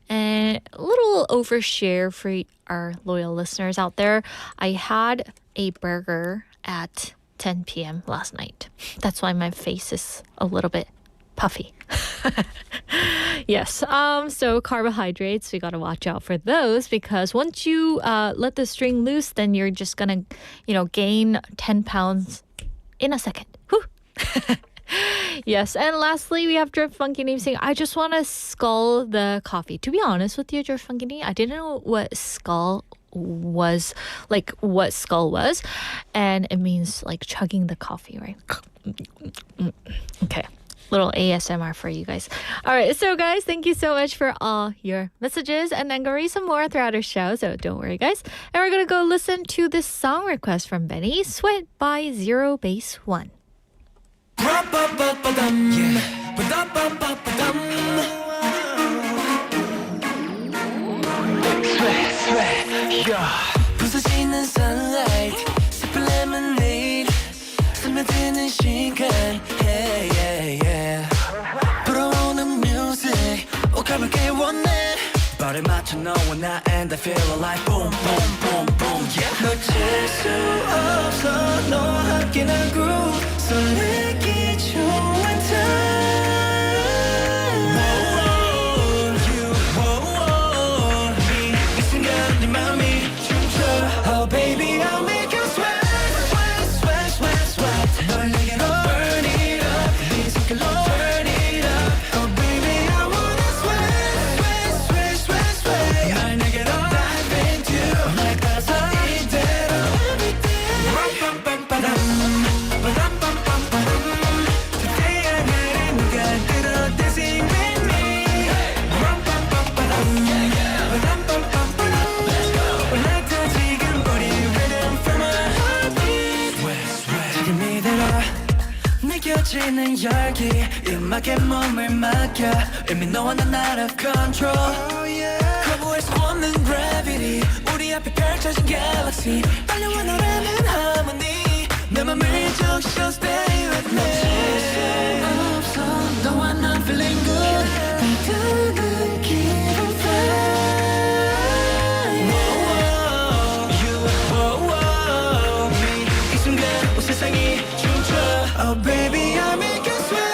And a little overshare for our loyal listeners out there. I had a burger at 10 p.m. last night. That's why my face is a little bit puffy. Yes. So carbohydrates, we got to watch out for those because once you let the string loose, then you're just going to, gain 10 pounds in a second. Whew. Yes. And lastly, we have Drip Funky Name saying, I just want to skull the coffee. To be honest with you, Drip Funky Name, I didn't know what skull was. And it means like chugging the coffee, right? Okay. Little ASMR for you guys. All right, so guys, thank you so much for all your messages, and I'm going to read some more throughout our show, so don't worry, guys. And we're going to go listen to this song request from Benny, Sweat by Zero Base One. 부서지는 sunlight, sipping lemonade, 스며드는 시간, yeah, yeah, yeah. 불어오는 music, 오가볍게 원해. 발에 맞춰 너와 나 and I feel alive, boom, boom, boom, boom, yeah. 놓칠 수 없어, 너와 함께 난 groove, 설레기 좋은 time. 이 순간 네 맘이 춤춰. Oh baby, I'll make you sweat, sweat, sweat, sweat, sweat. 널 내게로 burn it up, 네 손길로 turn it up. Oh baby, I wanna sweat, sweat, sweat, sweat, sweat. 날 내게로 dive into, 날 따라서 이대로 everything. 빰빰빰빰빰, 빠밤빰빰빰. Today I need 누가 들어 dancing with me. 빰빰빰빰, 빠밤빰빰빰. 올라타 지금 우리 rhythm from our heartbeat. 지금 이대로 느껴지는 열기, 음악에 몸을 맡겨. 이미 너와 난 out of control. 거부할 수 없는 gravity, 우리 앞에 펼쳐진 galaxy. 빨려와 너라는 harmony, 내 맘을 적셔 stay with me. 놓칠 수 없어, 너와 난 feeling good. 달달한 기분 fly. 이 순간 온 세상이 춤춰. Oh baby, I make you sweat,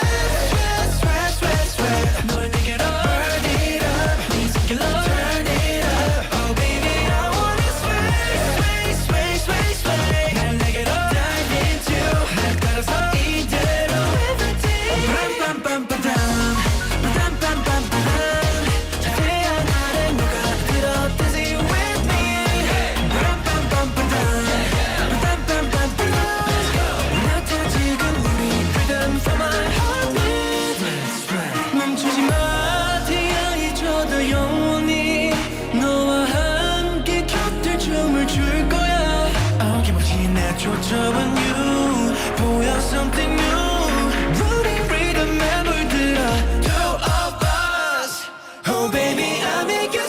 sweat, sweat, sweat, sweat. 널 내게로 burn it up, 네 손길로 turn it up. Oh baby, I wanna sway, sway, sway, sway. 날 내게로 dive into, 날 따라서 이대로 everything. 빰빰빰빰빰, 빰빰빰빰빰. 자세한 나를 누가 들어 dancing with me. 빰빰빰빰빰, 빰빰빰빰빰. 올라타 지금 우리 rhythm from my heartbeat. 멈추지 마, 태양이 져도 영원히 너와 함께 곁을 춤을 출 거야. 어김없이 내 쫓아온 you, 보여 something new. 우리 rhythm에 물들어, two of us. Oh baby, I make you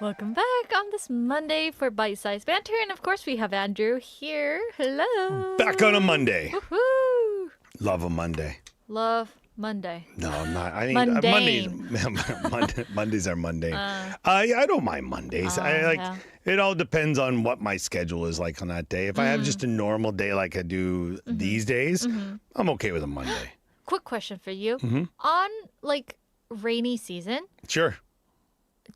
Welcome back on this Monday for Bite-Sized Banter. And of course, we have Andrew here. Hello. Back on a Monday. Woohoo. Love a Monday. Love Monday. No, I'm not. I think Mundane. Mondays are mundane. I don't mind Mondays. Yeah. It all depends on what my schedule is like on that day. If I have just a normal day like I do these days, I'm okay with a Monday. Quick question for you. On like rainy season, Sure.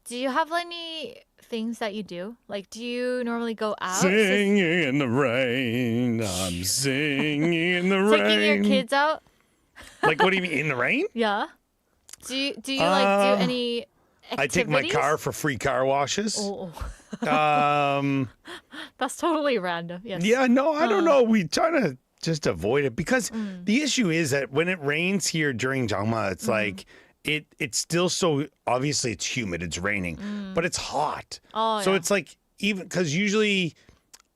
do you have any things that you do? Like, do you normally go out? Singing in the rain. I'm singing in the rain. Taking your kids out? Like, what do you mean, in the rain? Yeah. Do you like do any activities? I take my car for free car washes. Oh. That's totally random. Yes. Yeah, no, I don't know. We try to just avoid it because the issue is that when it rains here during Jangma, it's like it's still so obviously it's humid, it's raining, but it's hot. Oh, so yeah. it's like even because usually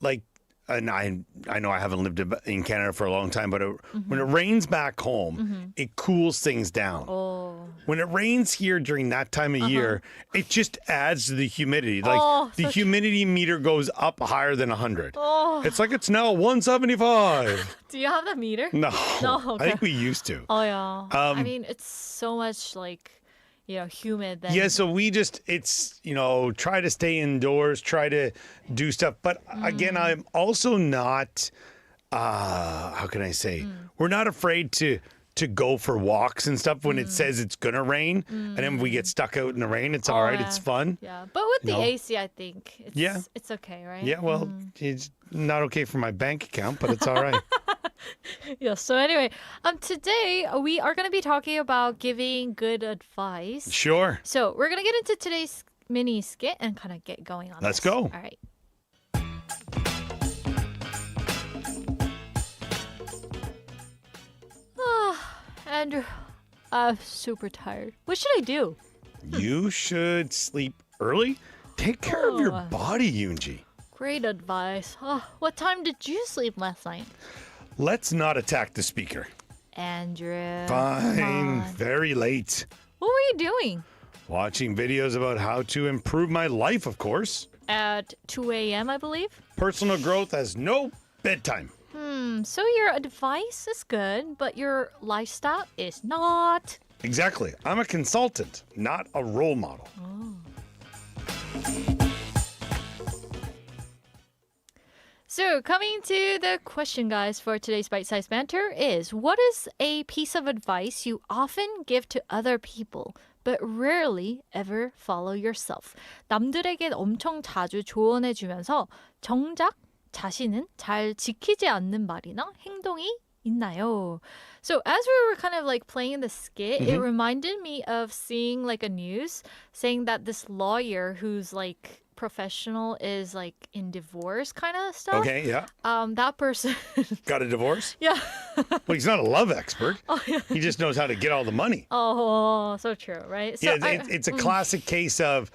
like. And I know I haven't lived in Canada for a long time, but when it rains back home, it cools things down. Oh. When it rains here during that time of year, it just adds to the humidity. Like the humidity meter goes up higher than 100. Oh. It's like it's now 175. Do you have the meter? No. Okay. I think we used to. Oh yeah. I mean, it's so much like, humid. Then. Yeah, so we just, it's, try to stay indoors, try to do stuff. But again, I'm also not, how can I say, we're not afraid to go for walks and stuff when it says it's going to rain. And then we get stuck out in the rain. It's all right. Yeah. It's fun. Yeah, but with the AC, I think it's okay, right? Yeah, well, it's not okay for my bank account, but it's all right. Yeah, so anyway, today we are going to be talking about giving good advice. Sure. So we're going to get into today's mini skit and kind of get going on Let's this. go. All right. Andrew, I'm super tired. What should I do? You should sleep early. Take care of your body, Yoonji. Great advice. What time did you sleep last night? Let's not attack the speaker. Andrew. Fine. come on. Very late. What were you doing? Watching videos about how to improve my life, of course. At 2 a.m., I believe? Personal growth has no bedtime. So your advice is good, but your lifestyle is not. Exactly. I'm a consultant, not a role model. So coming to the question, guys, for today's bite-sized banter is, what is a piece of advice you often give to other people but rarely ever follow yourself? 남들에겐 엄청 자주 조언해주면서 정작 자신은 잘 지키지 않는 말이나 행동이 있나요? So as we were kind of like playing the skit, it reminded me of seeing like a news saying that this lawyer who's like professional is like in divorce kind of stuff. Okay, yeah. That person Got a divorce? yeah. Well, he's not a love expert. He just knows how to get all the money. Oh, so true, right? So Yeah, it's a classic case of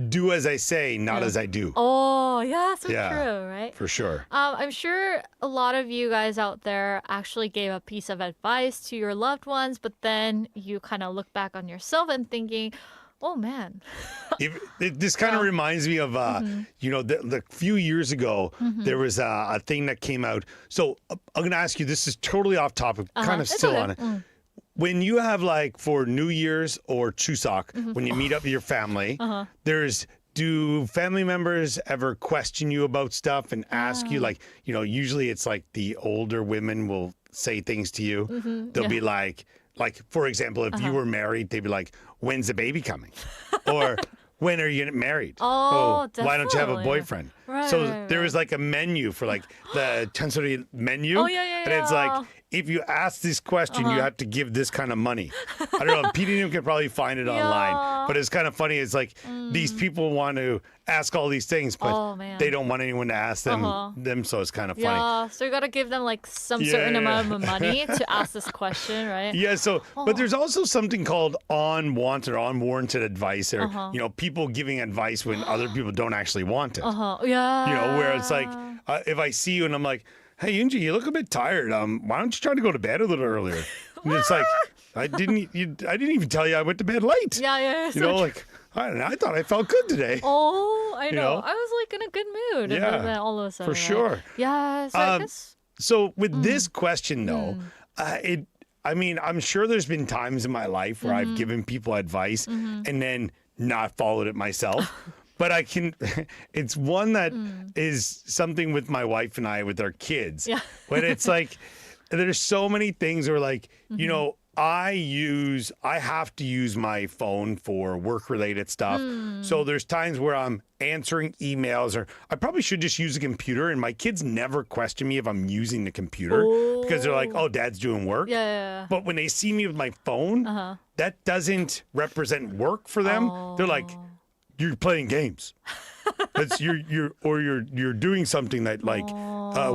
do as I say, not as I do. Oh, yeah, so Yeah. true, right? For sure. I'm sure a lot of you guys out there actually gave a piece of advice to your loved ones, but then you kind of look back on yourself and thinking, oh man. This kind of reminds me of, the few years ago, there was a thing that came out. So I'm going to ask you, this is totally off topic, kind of It's still okay. on it. When you have like for New Year's or Chuseok, when you meet up with your family, do family members ever question you about stuff and ask you like, usually it's like the older women will say things to you. They'll be like, for example, if you were married, they'd be like, when's the baby coming? Or when are you getting married? Oh, why don't you have a definitely. boyfriend? Right, So right, there was like a menu for like the Chansori menu. Oh, yeah, And it's like, yeah. if you ask this question, you have to give this kind of money. I don't know. PDM can probably find it online. But it's kind of funny. It's like these people want to ask all these things, but Oh, man. they don't want anyone to ask them. So it's kind of funny. Yeah, so you got to give them like some certain amount of money to ask this question, right? Yeah, so, but there's also something called unwanted or unwarranted advice, or, people giving advice when other people don't actually want it. Yeah. Where it's like, if I see you and I'm like, hey, Yunji, you look a bit tired. Why don't you try to go to bed a little earlier? And it's like, I didn't even tell you I went to bed late. Yeah. You know, like, I don't know. I thought I felt good today. Oh, I know. You know? I was like in a good mood. Yeah, And then all of a sudden, for sure. Yeah, so I guess. So with this question, though, I mean, I'm sure there's been times in my life where I've given people advice and then not followed it myself. But I can, it's one that is something with my wife and I with our kids. Yeah. But it's like, there's so many things where like, you know, I have to use my phone for work-related stuff. So there's times where I'm answering emails, or I probably should just use a computer, and my kids never question me if I'm using the computer because they're like, oh, Dad's doing work. Yeah. But when they see me with my phone, that doesn't represent work for them. They're like, you're playing games. That's you're doing something that like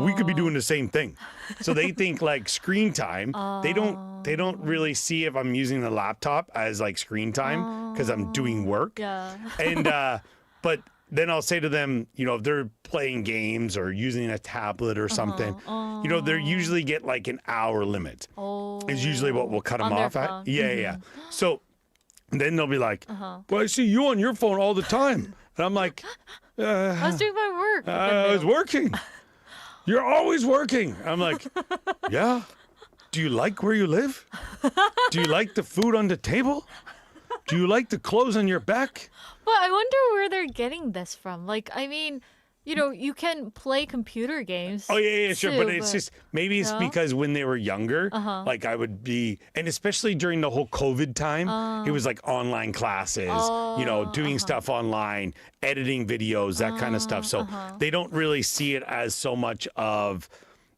we could be doing the same thing. So they think like screen time. They don't really see if I'm using the laptop as like screen time because I'm doing work. Yeah. And but then I'll say to them, you know, if they're playing games or using a tablet or something, you know, they usually get like an hour limit. Is usually what we'll cut them On their off at. phone. Yeah. So then they'll be like, well, I see you on your phone all the time. And I'm like, I was doing my work. I was working. You're always working. I'm like, yeah. Do you like where you live? Do you like the food on the table? Do you like the clothes on your back? But I wonder where they're getting this from. Like, I mean, you know, you can play computer games. Oh, yeah, sure. too, But it's just, maybe it's because when they were younger, like I would be, and especially during the whole COVID time, it was like online classes, you know, doing stuff online, editing videos, that kind of stuff. So they don't really see it as so much of,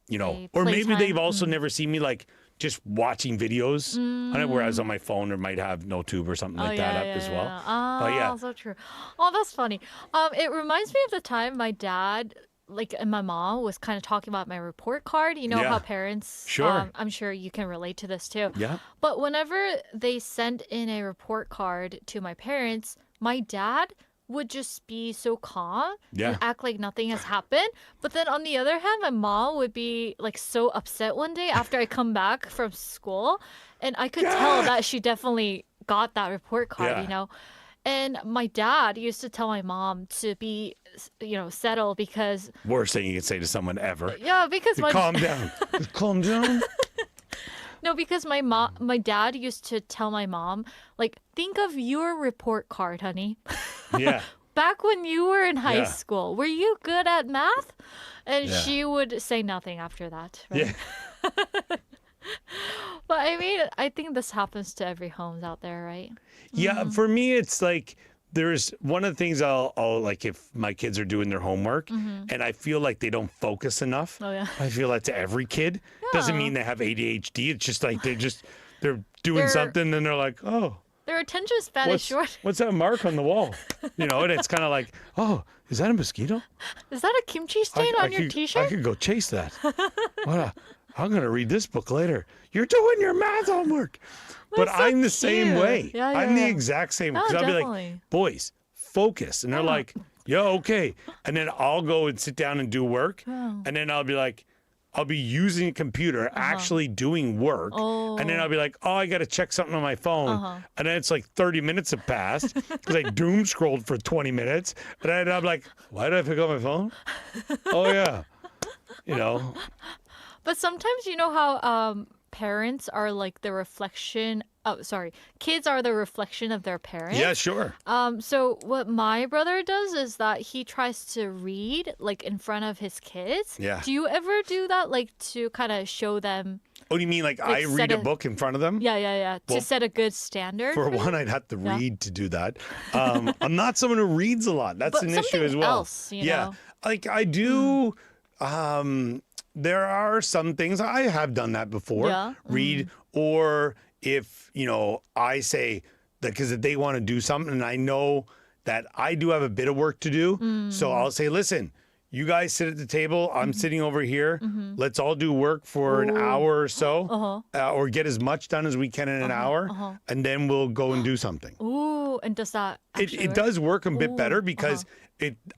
you know, or maybe playtime. they've also never seen me like just watching videos on it, whereas on my phone or might have no tube or something like that up as well. Oh, so true. Oh, that's funny. It reminds me of the time my dad, like, and my mom was kind of talking about my report card. You know how parents, Sure. I'm sure you can relate to this too. Yeah. But whenever they sent in a report card to my parents, my dad would just be so calm and act like nothing has happened. But then on the other hand, my mom would be like so upset one day after I come back from school. And I could tell that she definitely got that report card, you know. And my dad used to tell my mom to be, you know, settle because... Worst thing you could say to someone ever. Yeah, because my... Calm down. Calm down. No, because my dad used to tell my mom, like, think of your report card, honey. Yeah. Back when you were in high school, were you good at math? And she would say nothing after that. Right? Yeah. But I mean, I think this happens to every homes out there, right? Yeah, for me, it's like there's one of the things I'll like if my kids are doing their homework and I feel like they don't focus enough. Oh, yeah. I feel that to every kid. Doesn't mean they have ADHD. It's just like they're doing something and they're like, oh. Their attention span is short. What's that mark on the wall? You know, and it's kind of like, oh, is that a mosquito? Is that a kimchi stain on your T-shirt? I could go chase that. I'm going to read this book later. You're doing your math homework. But so I'm the same cute. way. Yeah, I'm the yeah. exact same way. Oh, 'Cause I'll be definitely. like, boys, focus. And they're like, yeah, okay. And then I'll go and sit down and do work. And then I'll be like, I'll be using a computer, actually doing work. And then I'll be like, oh, I got to check something on my phone. And then it's like 30 minutes have passed because I doom scrolled for 20 minutes. And then I'm like, why did I pick up my phone? Oh, yeah. You know. But sometimes you know how parents are like the reflection. Oh, sorry. Kids are the reflection of their parents. Yeah, sure. So what my brother does is that he tries to read like in front of his kids. Yeah. Do you ever do that, like to kind of show them? Oh, you mean like I read a book in front of them? Yeah. Well, to set a good standard. For them? one, I'd have to read to do that. I'm not someone who reads a lot. That's But an issue as well. else, you know? Like I do. There are some things I have done that before. Yeah. Read, or if you know, I say that because if they want to do something, and I know that I do have a bit of work to do, so I'll say, listen. You guys sit at the table. I'm sitting over here. Let's all do work for an hour or so, or get as much done as we can in an hour, and then we'll go and do something. Ooh, and does that actually It work? does work a bit better because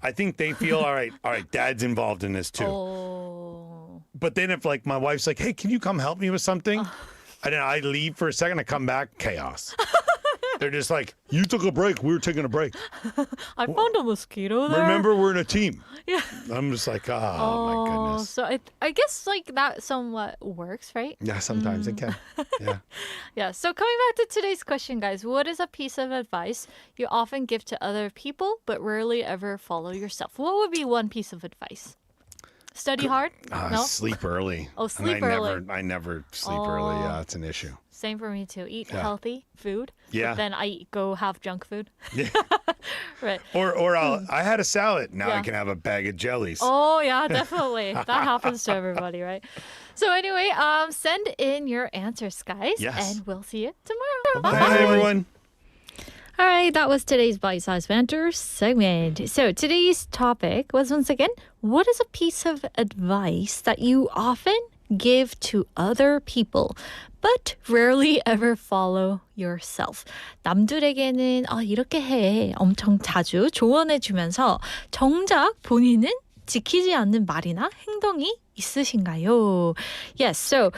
I think they feel all right. Dad's involved in this too. Oh. But then if like my wife's like, hey, can you come help me with something? And then I leave for a second, I come back, chaos. They're just like, you took a break. We were taking a break. I found a mosquito there. Remember, we're in a team. Yeah. I'm just like, oh my goodness. So I guess like that somewhat works, right? Yeah, sometimes it can. Yeah. Yeah. So coming back to today's question, guys, what is a piece of advice you often give to other people but rarely ever follow yourself? What would be one piece of advice? Study hard? No? Sleep early. Oh, sleep early. I never sleep early. Yeah, it's an issue. Same for me too. Eat healthy food. Yeah. But then I go have junk food. Yeah. Right. Or I had a salad. Now I Yeah. can have a bag of jellies. Oh yeah, definitely. That happens to everybody, right? So anyway, send in your answers, guys. Yes. And we'll see you tomorrow. Bye, everyone. All right, that was today's Bite-Sized Banter segment. So today's topic was once again, what is a piece of advice that you often give to other people but rarely ever follow yourself? 남들에게는 이렇게 해 엄청 자주 조언해 주면서 정작 본인은 지키지 않는 말이나 행동이 있으신가요? Yes, so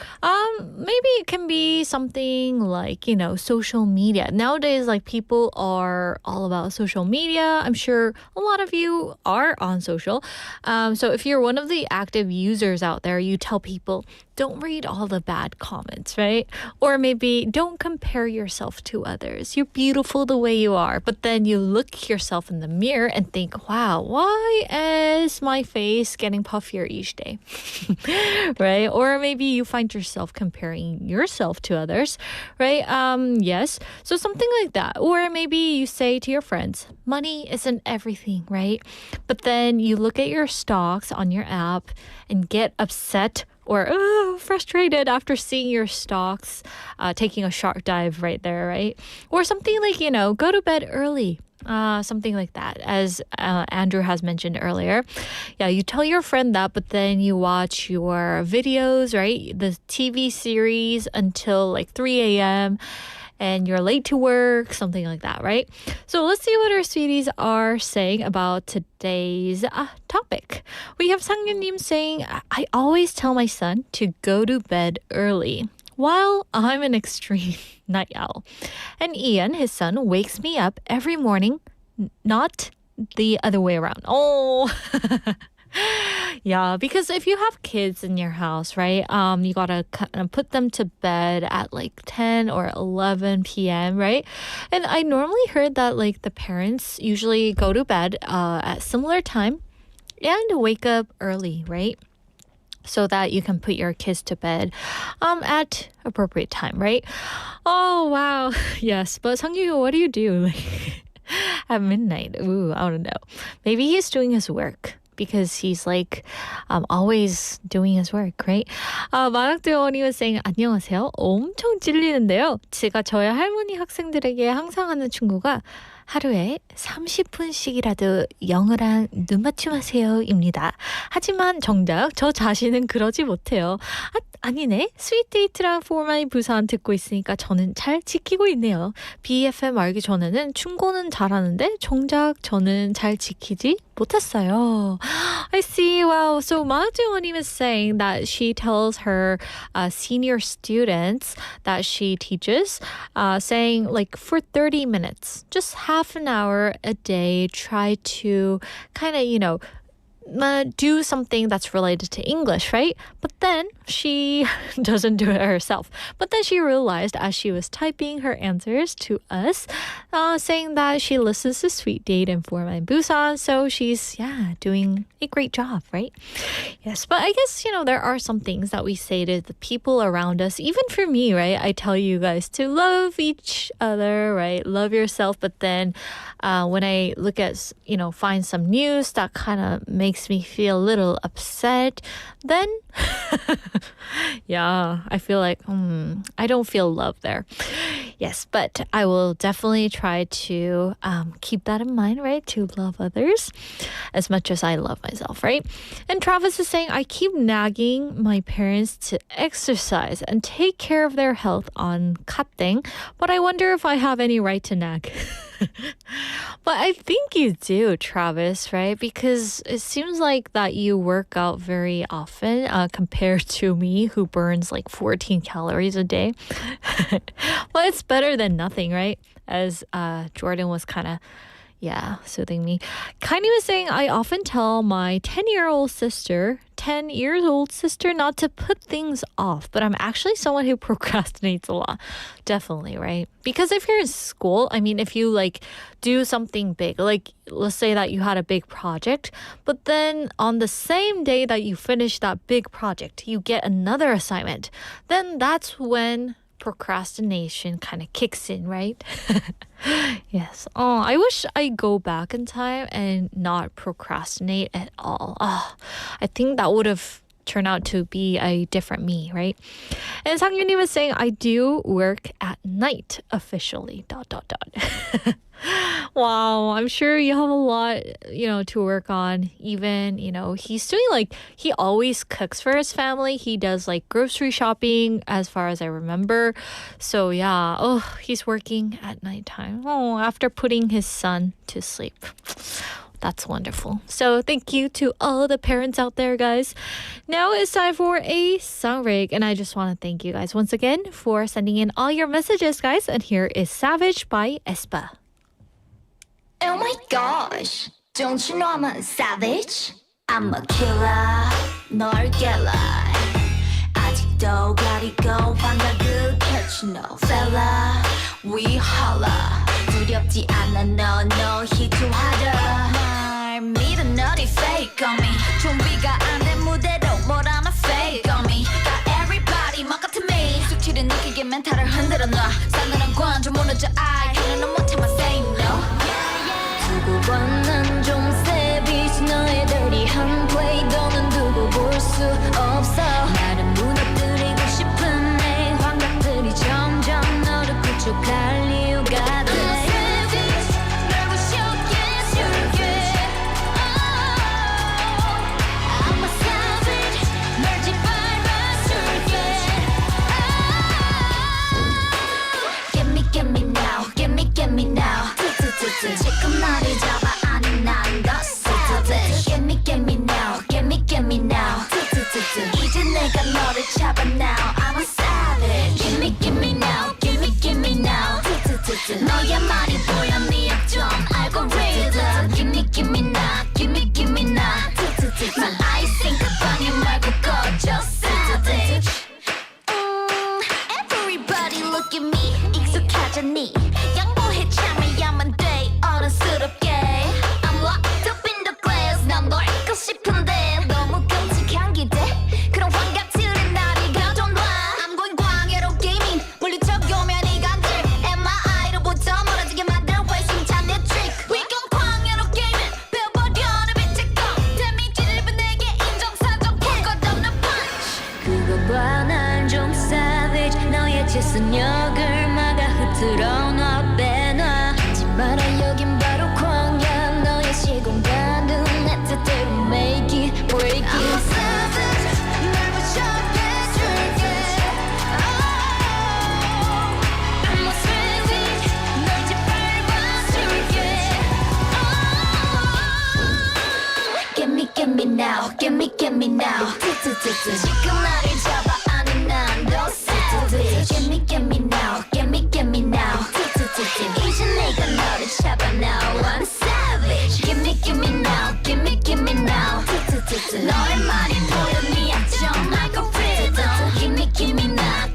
maybe it can be something like, social media. Nowadays, like people are all about social media. I'm sure a lot of you are on social. So if you're one of the active users out there, you tell people, don't read all the bad comments, right? Or maybe don't compare yourself to others. You're beautiful the way you are. But then you look yourself in the mirror and think, wow, why is my face getting puffier each day? Right? Or maybe you find yourself comparing yourself to others, right? Yes. So something like that. Or maybe you say to your friends, money isn't everything, right? But then you look at your stocks on your app and get upset or frustrated after seeing your stocks taking a sharp dive right there, right? Or something like, go to bed early. Something like that, as Andrew has mentioned earlier. Yeah, you tell your friend that, but then you watch your videos, right? The TV series until like 3 a.m. and you're late to work, something like that, right? So let's see what our sweeties are saying about today's topic. We have Sangyeon님 saying, I always tell my son to go to bed early. While I'm an extreme night owl. And Ian, his son, wakes me up every morning, not the other way around. Oh, yeah, because if you have kids in your house, right, you gotta put them to bed at like 10 or 11 p.m., right? And I normally heard that like the parents usually go to bed at similar time and wake up early, right? So that you can put your kids to bed at appropriate time, right? Oh, wow. Yes, but Sangyu, what do you do at midnight? Ooh, I don't know. Maybe he's doing his work because he's like always doing his work, right? 마락대원이 was saying, 안녕하세요. 엄청 찔리는데요. 제가 저희 할머니 학생들에게 항상 하는 충고가 하루에 30분씩이라도 영어랑 눈맞춤하세요입니다. 하지만 정작 저 자신은 그러지 못해요. 아니네. 스윗 데이트랑 For My Busan 듣고 있으니까 저는 잘 지키고 있네요. BFM 알기 전에는 충고는 잘하는데 정작 저는 잘 지키지 못했어요. I see. Wow. So 마지원님 is saying that she tells her senior students that she teaches, saying like for 30 minutes, just half an hour a day, try to kind of, do something that's related to English, right? But then she doesn't do it herself. But then she realized as she was typing her answers to us, saying that she listens to Sweet Date and For My Busan, so she's, doing a great job, right? Yes, but I guess, there are some things that we say to the people around us. Even for me, right? I tell you guys to love each other, right? Love yourself. But then when I look at, find some news that kind of makes me feel a little upset, then I feel like I don't feel love there. Yes, but I will definitely try to keep that in mind, right? To love others as much as I love myself, right? And Travis is saying, I keep nagging my parents to exercise and take care of their health on cutting, but I wonder if I have any right to nag. But I think you do, Travis, right? Because it seems like that you work out very often compared to me who burns like 14 calories a day. Well, it's better than nothing, right? As Jordan was kind of soothing me. Kaini was saying, I often tell my 10-year-old sister not to put things off, but I'm actually someone who procrastinates a lot. Definitely, right? Because if you're in school, I mean, if you like do something big, like let's say that you had a big project, but then on the same day that you finish that big project, you get another assignment, then that's when procrastination kind of kicks in, right? Yes. Oh, I wish I go back in time and not procrastinate at all. Oh, I think that would have turned out to be a different me, right? And Sang-Yuni was saying, I do work at night officially, ... Wow, I'm sure you have a lot, to work on. Even, he's doing he always cooks for his family. He does grocery shopping as far as I remember. So yeah, he's working at nighttime. Oh, after putting his son to sleep. That's wonderful. So thank you to all the parents out there, guys. Now it's time for a song break. And I just want to thank you guys once again for sending in all your messages, guys. And here is Savage by aespa. Oh my gosh, don't you know I'm a savage? I'm a killer, 널 깨라. 아직도 가리고 환각을 catch no fella. We holla, 두렵지 않아 no hit too harder. 날 믿어 너리 fake on me. 준비가 안 된 무대로 뭘 하나 fake on me. got everybody 막 같은 me. 수치를 느끼게 멘탈을 흔들어 놔. 싸늘한 관중 무너져 I can't 못해만 say no. 두고 봐난 좀 savage 너의 dirty한 play 너는 두고 볼 수 없어 나를 무너뜨리고 싶은 내 환각들이 점점 너를 구축할 이유가 돼 I'm a savage 널 부셔게 해줄게 I'm a savage 널 짓밟아줄게 Get me now get me now 지금 나를 잡아 아니 난 더 savage Get me now 이제 내가 너를 잡아 now I'm a savage Get me now 너의 말이 보여 네 약점 algorithm Give me now 난 아이싱 그 방향 말고 꺼져 savage Everybody look at me 익숙하잖니 양보해 참아야만 돼 어른스럽게 I'm locked up in the glass 난 널 잊고 싶은데 너무 끔찍한 기대 그런 환각들은 나를 가둬놔 I'm going 광야로 gaming 물리쳐오면 이간질 MI로부터 멀어지게 만드는 회심찬 내 trick We gon' 광야로 gaming 배워버려 내 빛의 거 데미지를 입은 내게 인정사정 볼 것 없는 punch 그거 봐 난 좀 savage 너의 재선역을 막아 흐트러 놔 빼놔 하지 마라 여긴 바로 광야 너의 시공간은 내 뜻대로 make it break it I'm a savage 날 부셔게 해줄게 I'm a savage 널 짓밟아줄게 Get me now 지금 나를 잡아 아니 난 더 savage Get me now 이제 내가 너를 잡아 now I'm savage Give me now 너의 말이 보여 네 약점 like a rhythm Give me now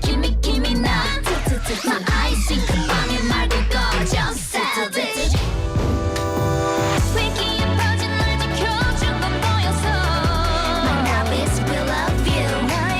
나 아이싱 그 방에 말고 꺼져 savage 위기에 퍼진 널 지켜준 건 보여서 My habits will love you 나의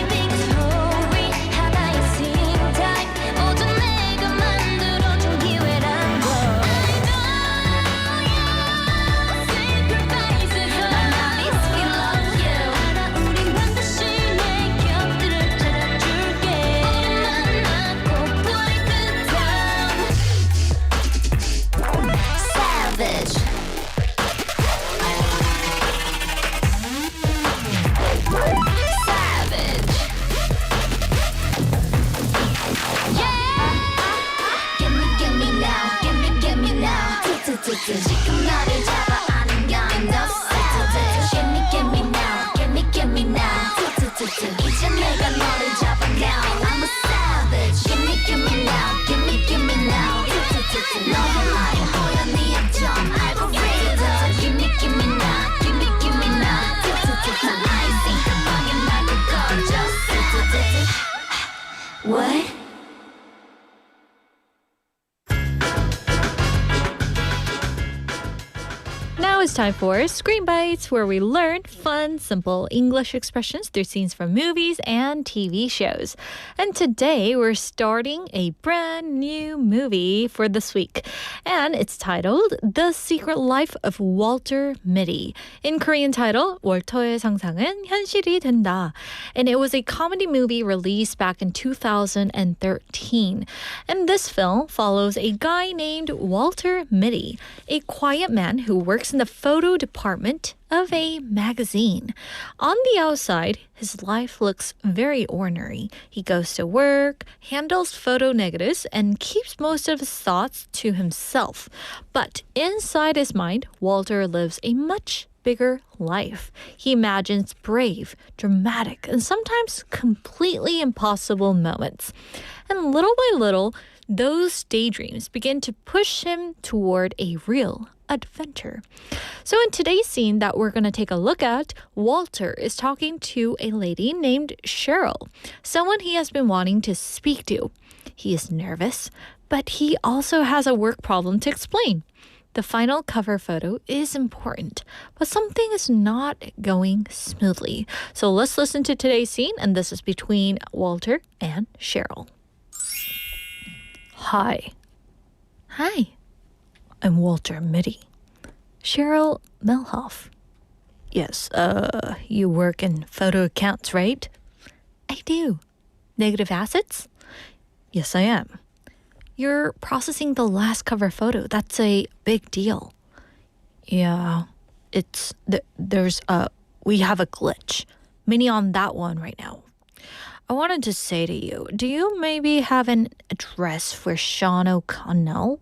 time for Screen Bites, where we learn fun, simple English expressions through scenes from movies and TV shows. And today we're starting a brand new movie for this week. And it's titled The Secret Life of Walter Mitty. In Korean title, 월터의 상상은 현실이 된다. And it was a comedy movie released back in 2013. And this film follows a guy named Walter Mitty, a quiet man who works in the photo department of a magazine. On the outside, his life looks very ordinary. He goes to work, handles photo negatives, and keeps most of his thoughts to himself. But inside his mind, Walter lives a much bigger life. He imagines brave, dramatic, and sometimes completely impossible moments. And little by little, those daydreams begin to push him toward a real adventure. So in today's scene that we're going to take a look at, Walter is talking to a lady named Cheryl, someone he has been wanting to speak to. He is nervous, but he also has a work problem to explain. The final cover photo is important, but something is not going smoothly. So let's listen to today's scene, and this is between Walter and Cheryl. Hi. Hi. I'm Walter Mitty. Cheryl Melhoff. Yes, you work in photo accounts, right? I do. Negative assets? Yes, I am. You're processing the last cover photo. That's a big deal. Yeah, we have a glitch. Mini on that one right now. I wanted to say to you, do you maybe have an address for Sean O'Connell?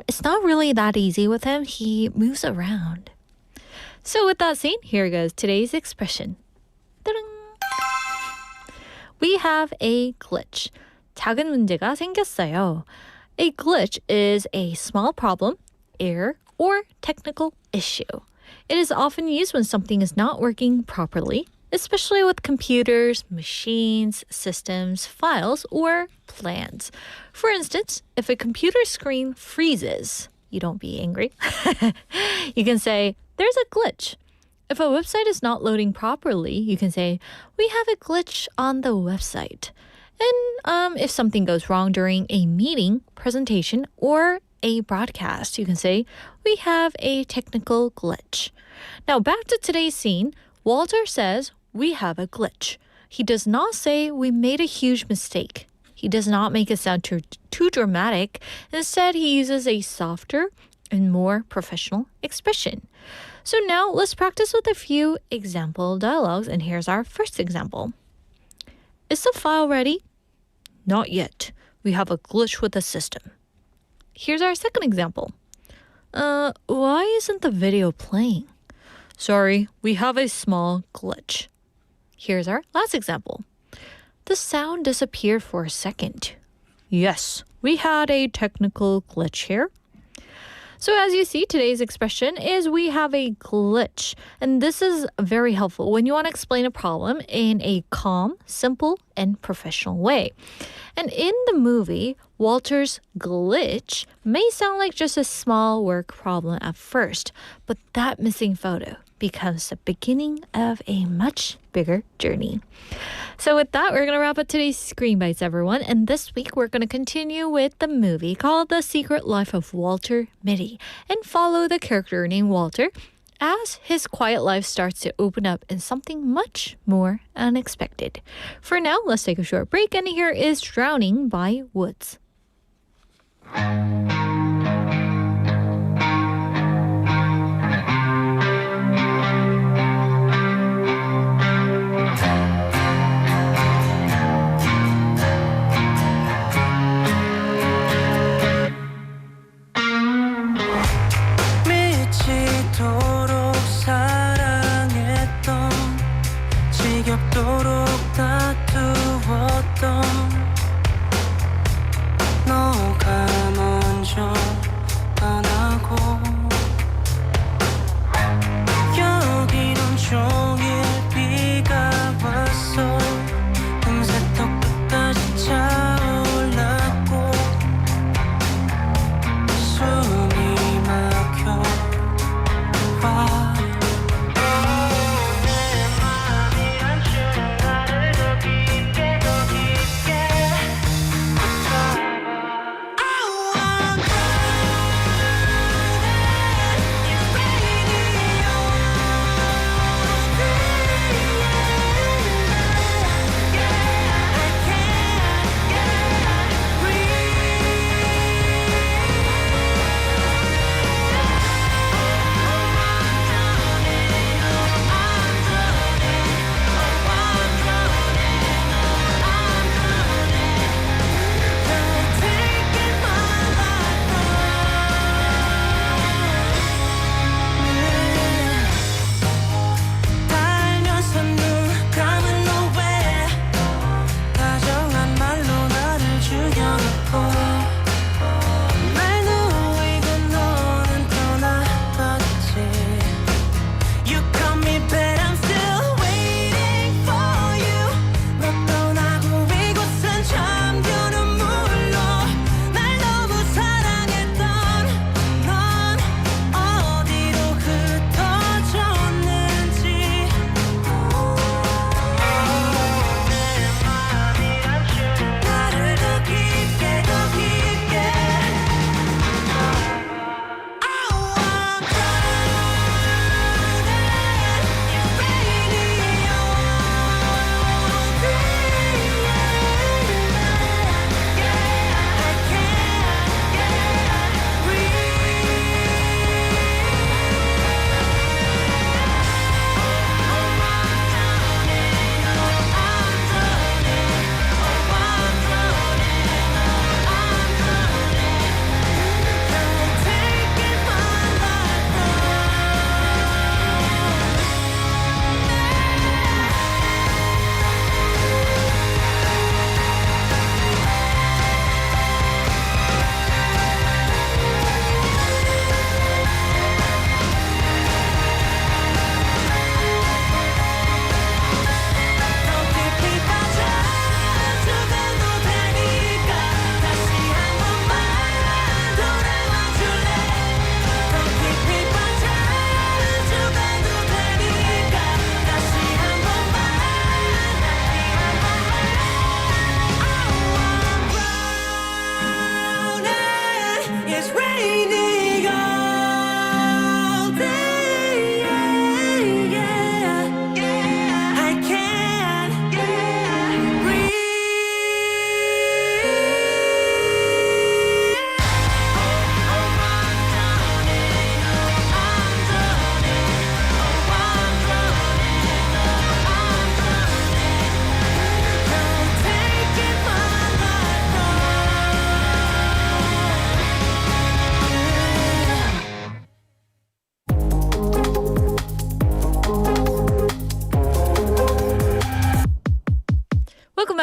It's not really that easy with him. He moves around. So with that scene, here goes today's expression. Ta-dang! We have a glitch. 작은 문제가 생겼어요. A glitch is a small problem, error, or technical issue. It is often used when something is not working properly, especially with computers, machines, systems, files, or plans. For instance, if a computer screen freezes, you don't be angry. You can say, there's a glitch. If a website is not loading properly, you can say, we have a glitch on the website. And if something goes wrong during a meeting, presentation, or a broadcast, you can say, we have a technical glitch. Now back to today's scene, Walter says, we have a glitch. He does not say we made a huge mistake. He does not make it sound too dramatic. Instead, he uses a softer and more professional expression. So now let's practice with a few example dialogues, and here's our first example. Is the file ready? Not yet. We have a glitch with the system. Here's our second example. Why isn't the video playing? Sorry, we have a small glitch. Here's our last example. The sound disappeared for a second. Yes, we had a technical glitch here. So as you see, today's expression is we have a glitch. And this is very helpful when you want to explain a problem in a calm, simple, and professional way. And in the movie, Walter's glitch may sound like just a small work problem at first, but that missing photo becomes the beginning of a much bigger journey. So with that, we're going to wrap up today's Screen Bites, everyone. And this week, we're going to continue with the movie called The Secret Life of Walter Mitty and follow the character named Walter as his quiet life starts to open up in something much more unexpected. For now, let's take a short break, and here is Drowning by Woods. 미치도록 사랑했던 지겹도록 다투었던 너가 먼저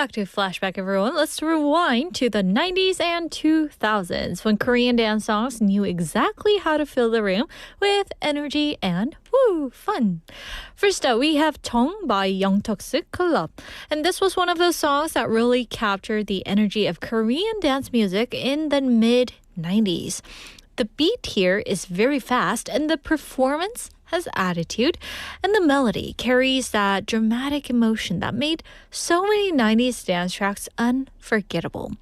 back to Flashback, everyone. Let's rewind to the 90s and 2000s when Korean dance songs knew exactly how to fill the room with energy and fun. First up, we have Tong by 영턱스클럽. And this was one of those songs that really captured the energy of Korean dance music in the mid-90s. The beat here is very fast and the performance has attitude, and the melody carries that dramatic emotion that made so many 90s dance tracks unforgettable.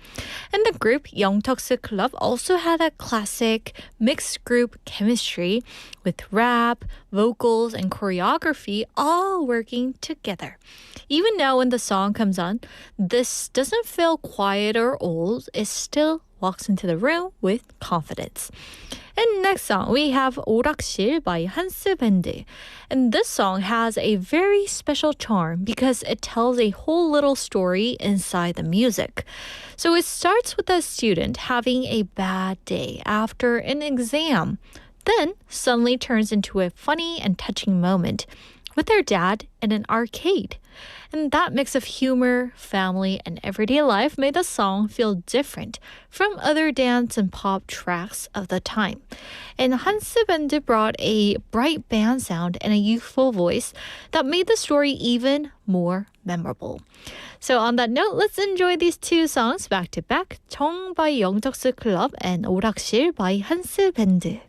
And the group 영턱스클럽 also had a classic mixed group chemistry with rap, vocals, and choreography all working together. Even now when the song comes on, this doesn't feel quiet or old. It still walks into the room with confidence. And next song, we have 오락실 by 한스밴드. And this song has a very special charm because it tells a whole little story inside the music. So it starts with a student having a bad day after an exam, then suddenly turns into a funny and touching moment with their dad in an arcade. And that mix of humor, family, and everyday life made the song feel different from other dance and pop tracks of the time. And 한스밴드 brought a bright band sound and a youthful voice that made the story even more memorable. So on that note, let's enjoy these two songs back to back, 정 by 영턱스클럽 and 오락실 by 한스밴드.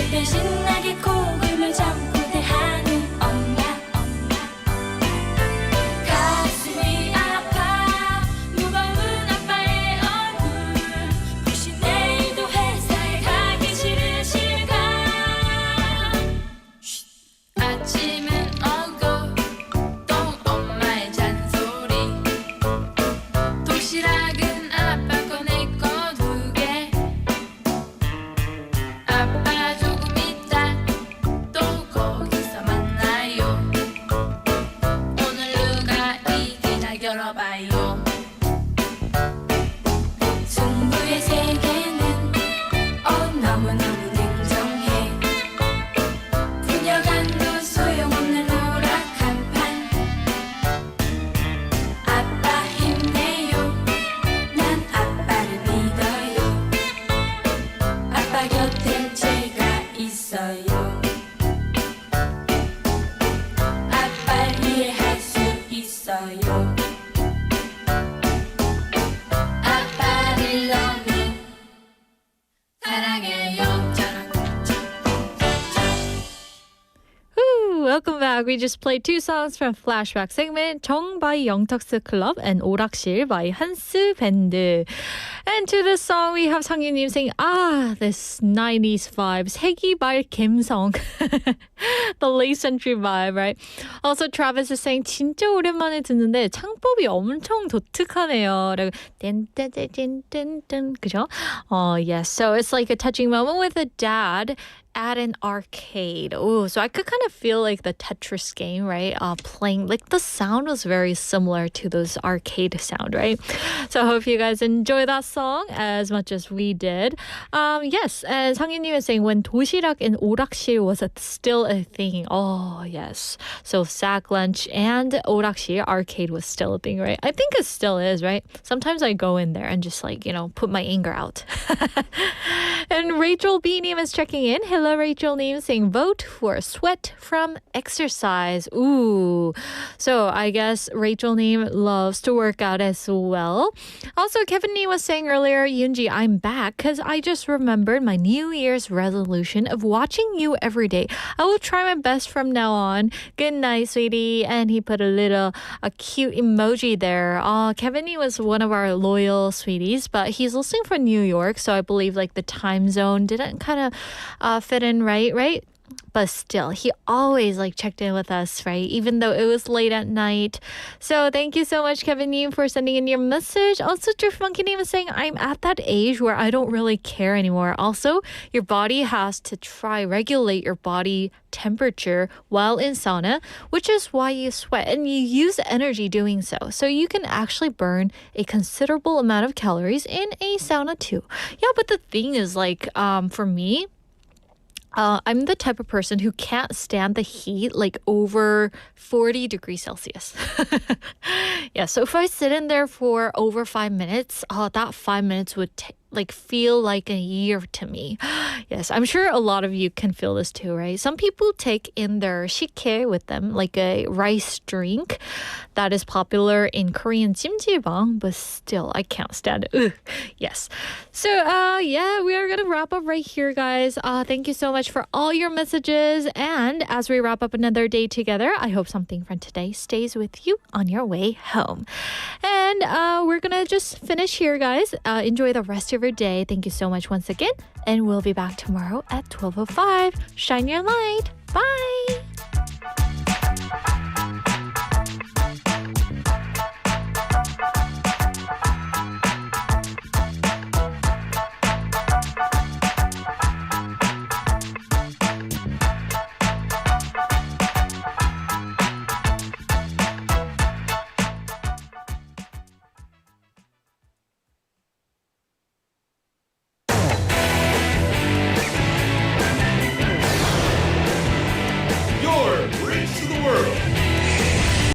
남편 신나게 코골며 잠꼬 대하는 엄마 가슴이 아파 무거운 아빠의 얼굴 혹시 내일도 회사에 가기 싫으실까 아침은 오고 또 엄마의 잔소리 도시락은 아빠 거 내 거 두 개 아빠 조금 있다 또 거기서 만나요 오늘 누가 이기나 겨뤄봐요 승부의 세계는 너무너무 냉정해 분여간도 소용없는 오락한 판 아빠 힘내요 난 아빠를 믿어요 아빠 곁엔 제가 있어요 아빠를 이해할 수 있어요 아빠를 너무 사랑해요 Woo! Welcome back. We just played two songs from Flashback segment, 정 by 영턱스클럽 and 오락실 by 한스밴드. And to the song we have 상윤님 saying, this 90s vibe, 세기말 감성. The late century vibe, right? Also Travis is saying, 진짜 오랜만에 듣는데 창법이 엄청 독특하네요. 뚠뚠뚠뚠뚠 그죠? Yes. So it's like a touching moment with a dad at an arcade. Oh, so I could kind of feel like the Tetris game, right? Playing, like the sound was very similar to those arcade sound, right? So I hope you guys enjoy that song as much as we did. Yes, and 상윤님 is saying when 도시락 in 오락실 was still a thing. Oh, yes. So sack lunch and 오락실 arcade was still a thing, right? I think it still is, right? Sometimes I go in there and just like, put my anger out. And Rachel B. name is checking in. Hello, Rachel name saying vote for sweat from exercise. Ooh. So I guess Rachel name loves to work out as well. Also, Kevin Nee was saying earlier, Yoonji, I'm back because I just remembered my New Year's resolution of watching you every day. I will try my best from now on. Good night, sweetie. And he put a cute emoji there. Kevin Nee was one of our loyal sweeties, but he's listening from New York, so I believe like the time zone didn't kind of fit in right? But still, he always checked in with us, right? Even though it was late at night. So thank you so much, Kevin Yim, for sending in your message. Also, Funky Name is saying, I'm at that age where I don't really care anymore. Also, your body has to regulate your body temperature while in sauna, which is why you sweat and you use energy doing so. So you can actually burn a considerable amount of calories in a sauna too. Yeah, but the thing is for me, I'm the type of person who can't stand the heat over 40 degrees Celsius. Yeah, so if I sit in there for over 5 minutes, that 5 minutes would feel like a year to me. Yes, I'm sure a lot of you can feel this too, right? Some people take in their 식혜 with them, like a rice drink that is popular in Korean 찜질방, but still, I can't stand it. Ugh. Yes. So, yeah, we are going to wrap up right here, guys. Thank you so much for all your messages. And as we wrap up another day together, I hope something from today stays with you on your way home. And we're going to just finish here, guys. Enjoy the rest of your day. Thank you so much once again. And we'll be back tomorrow at 12:05. Shine your light. Bye.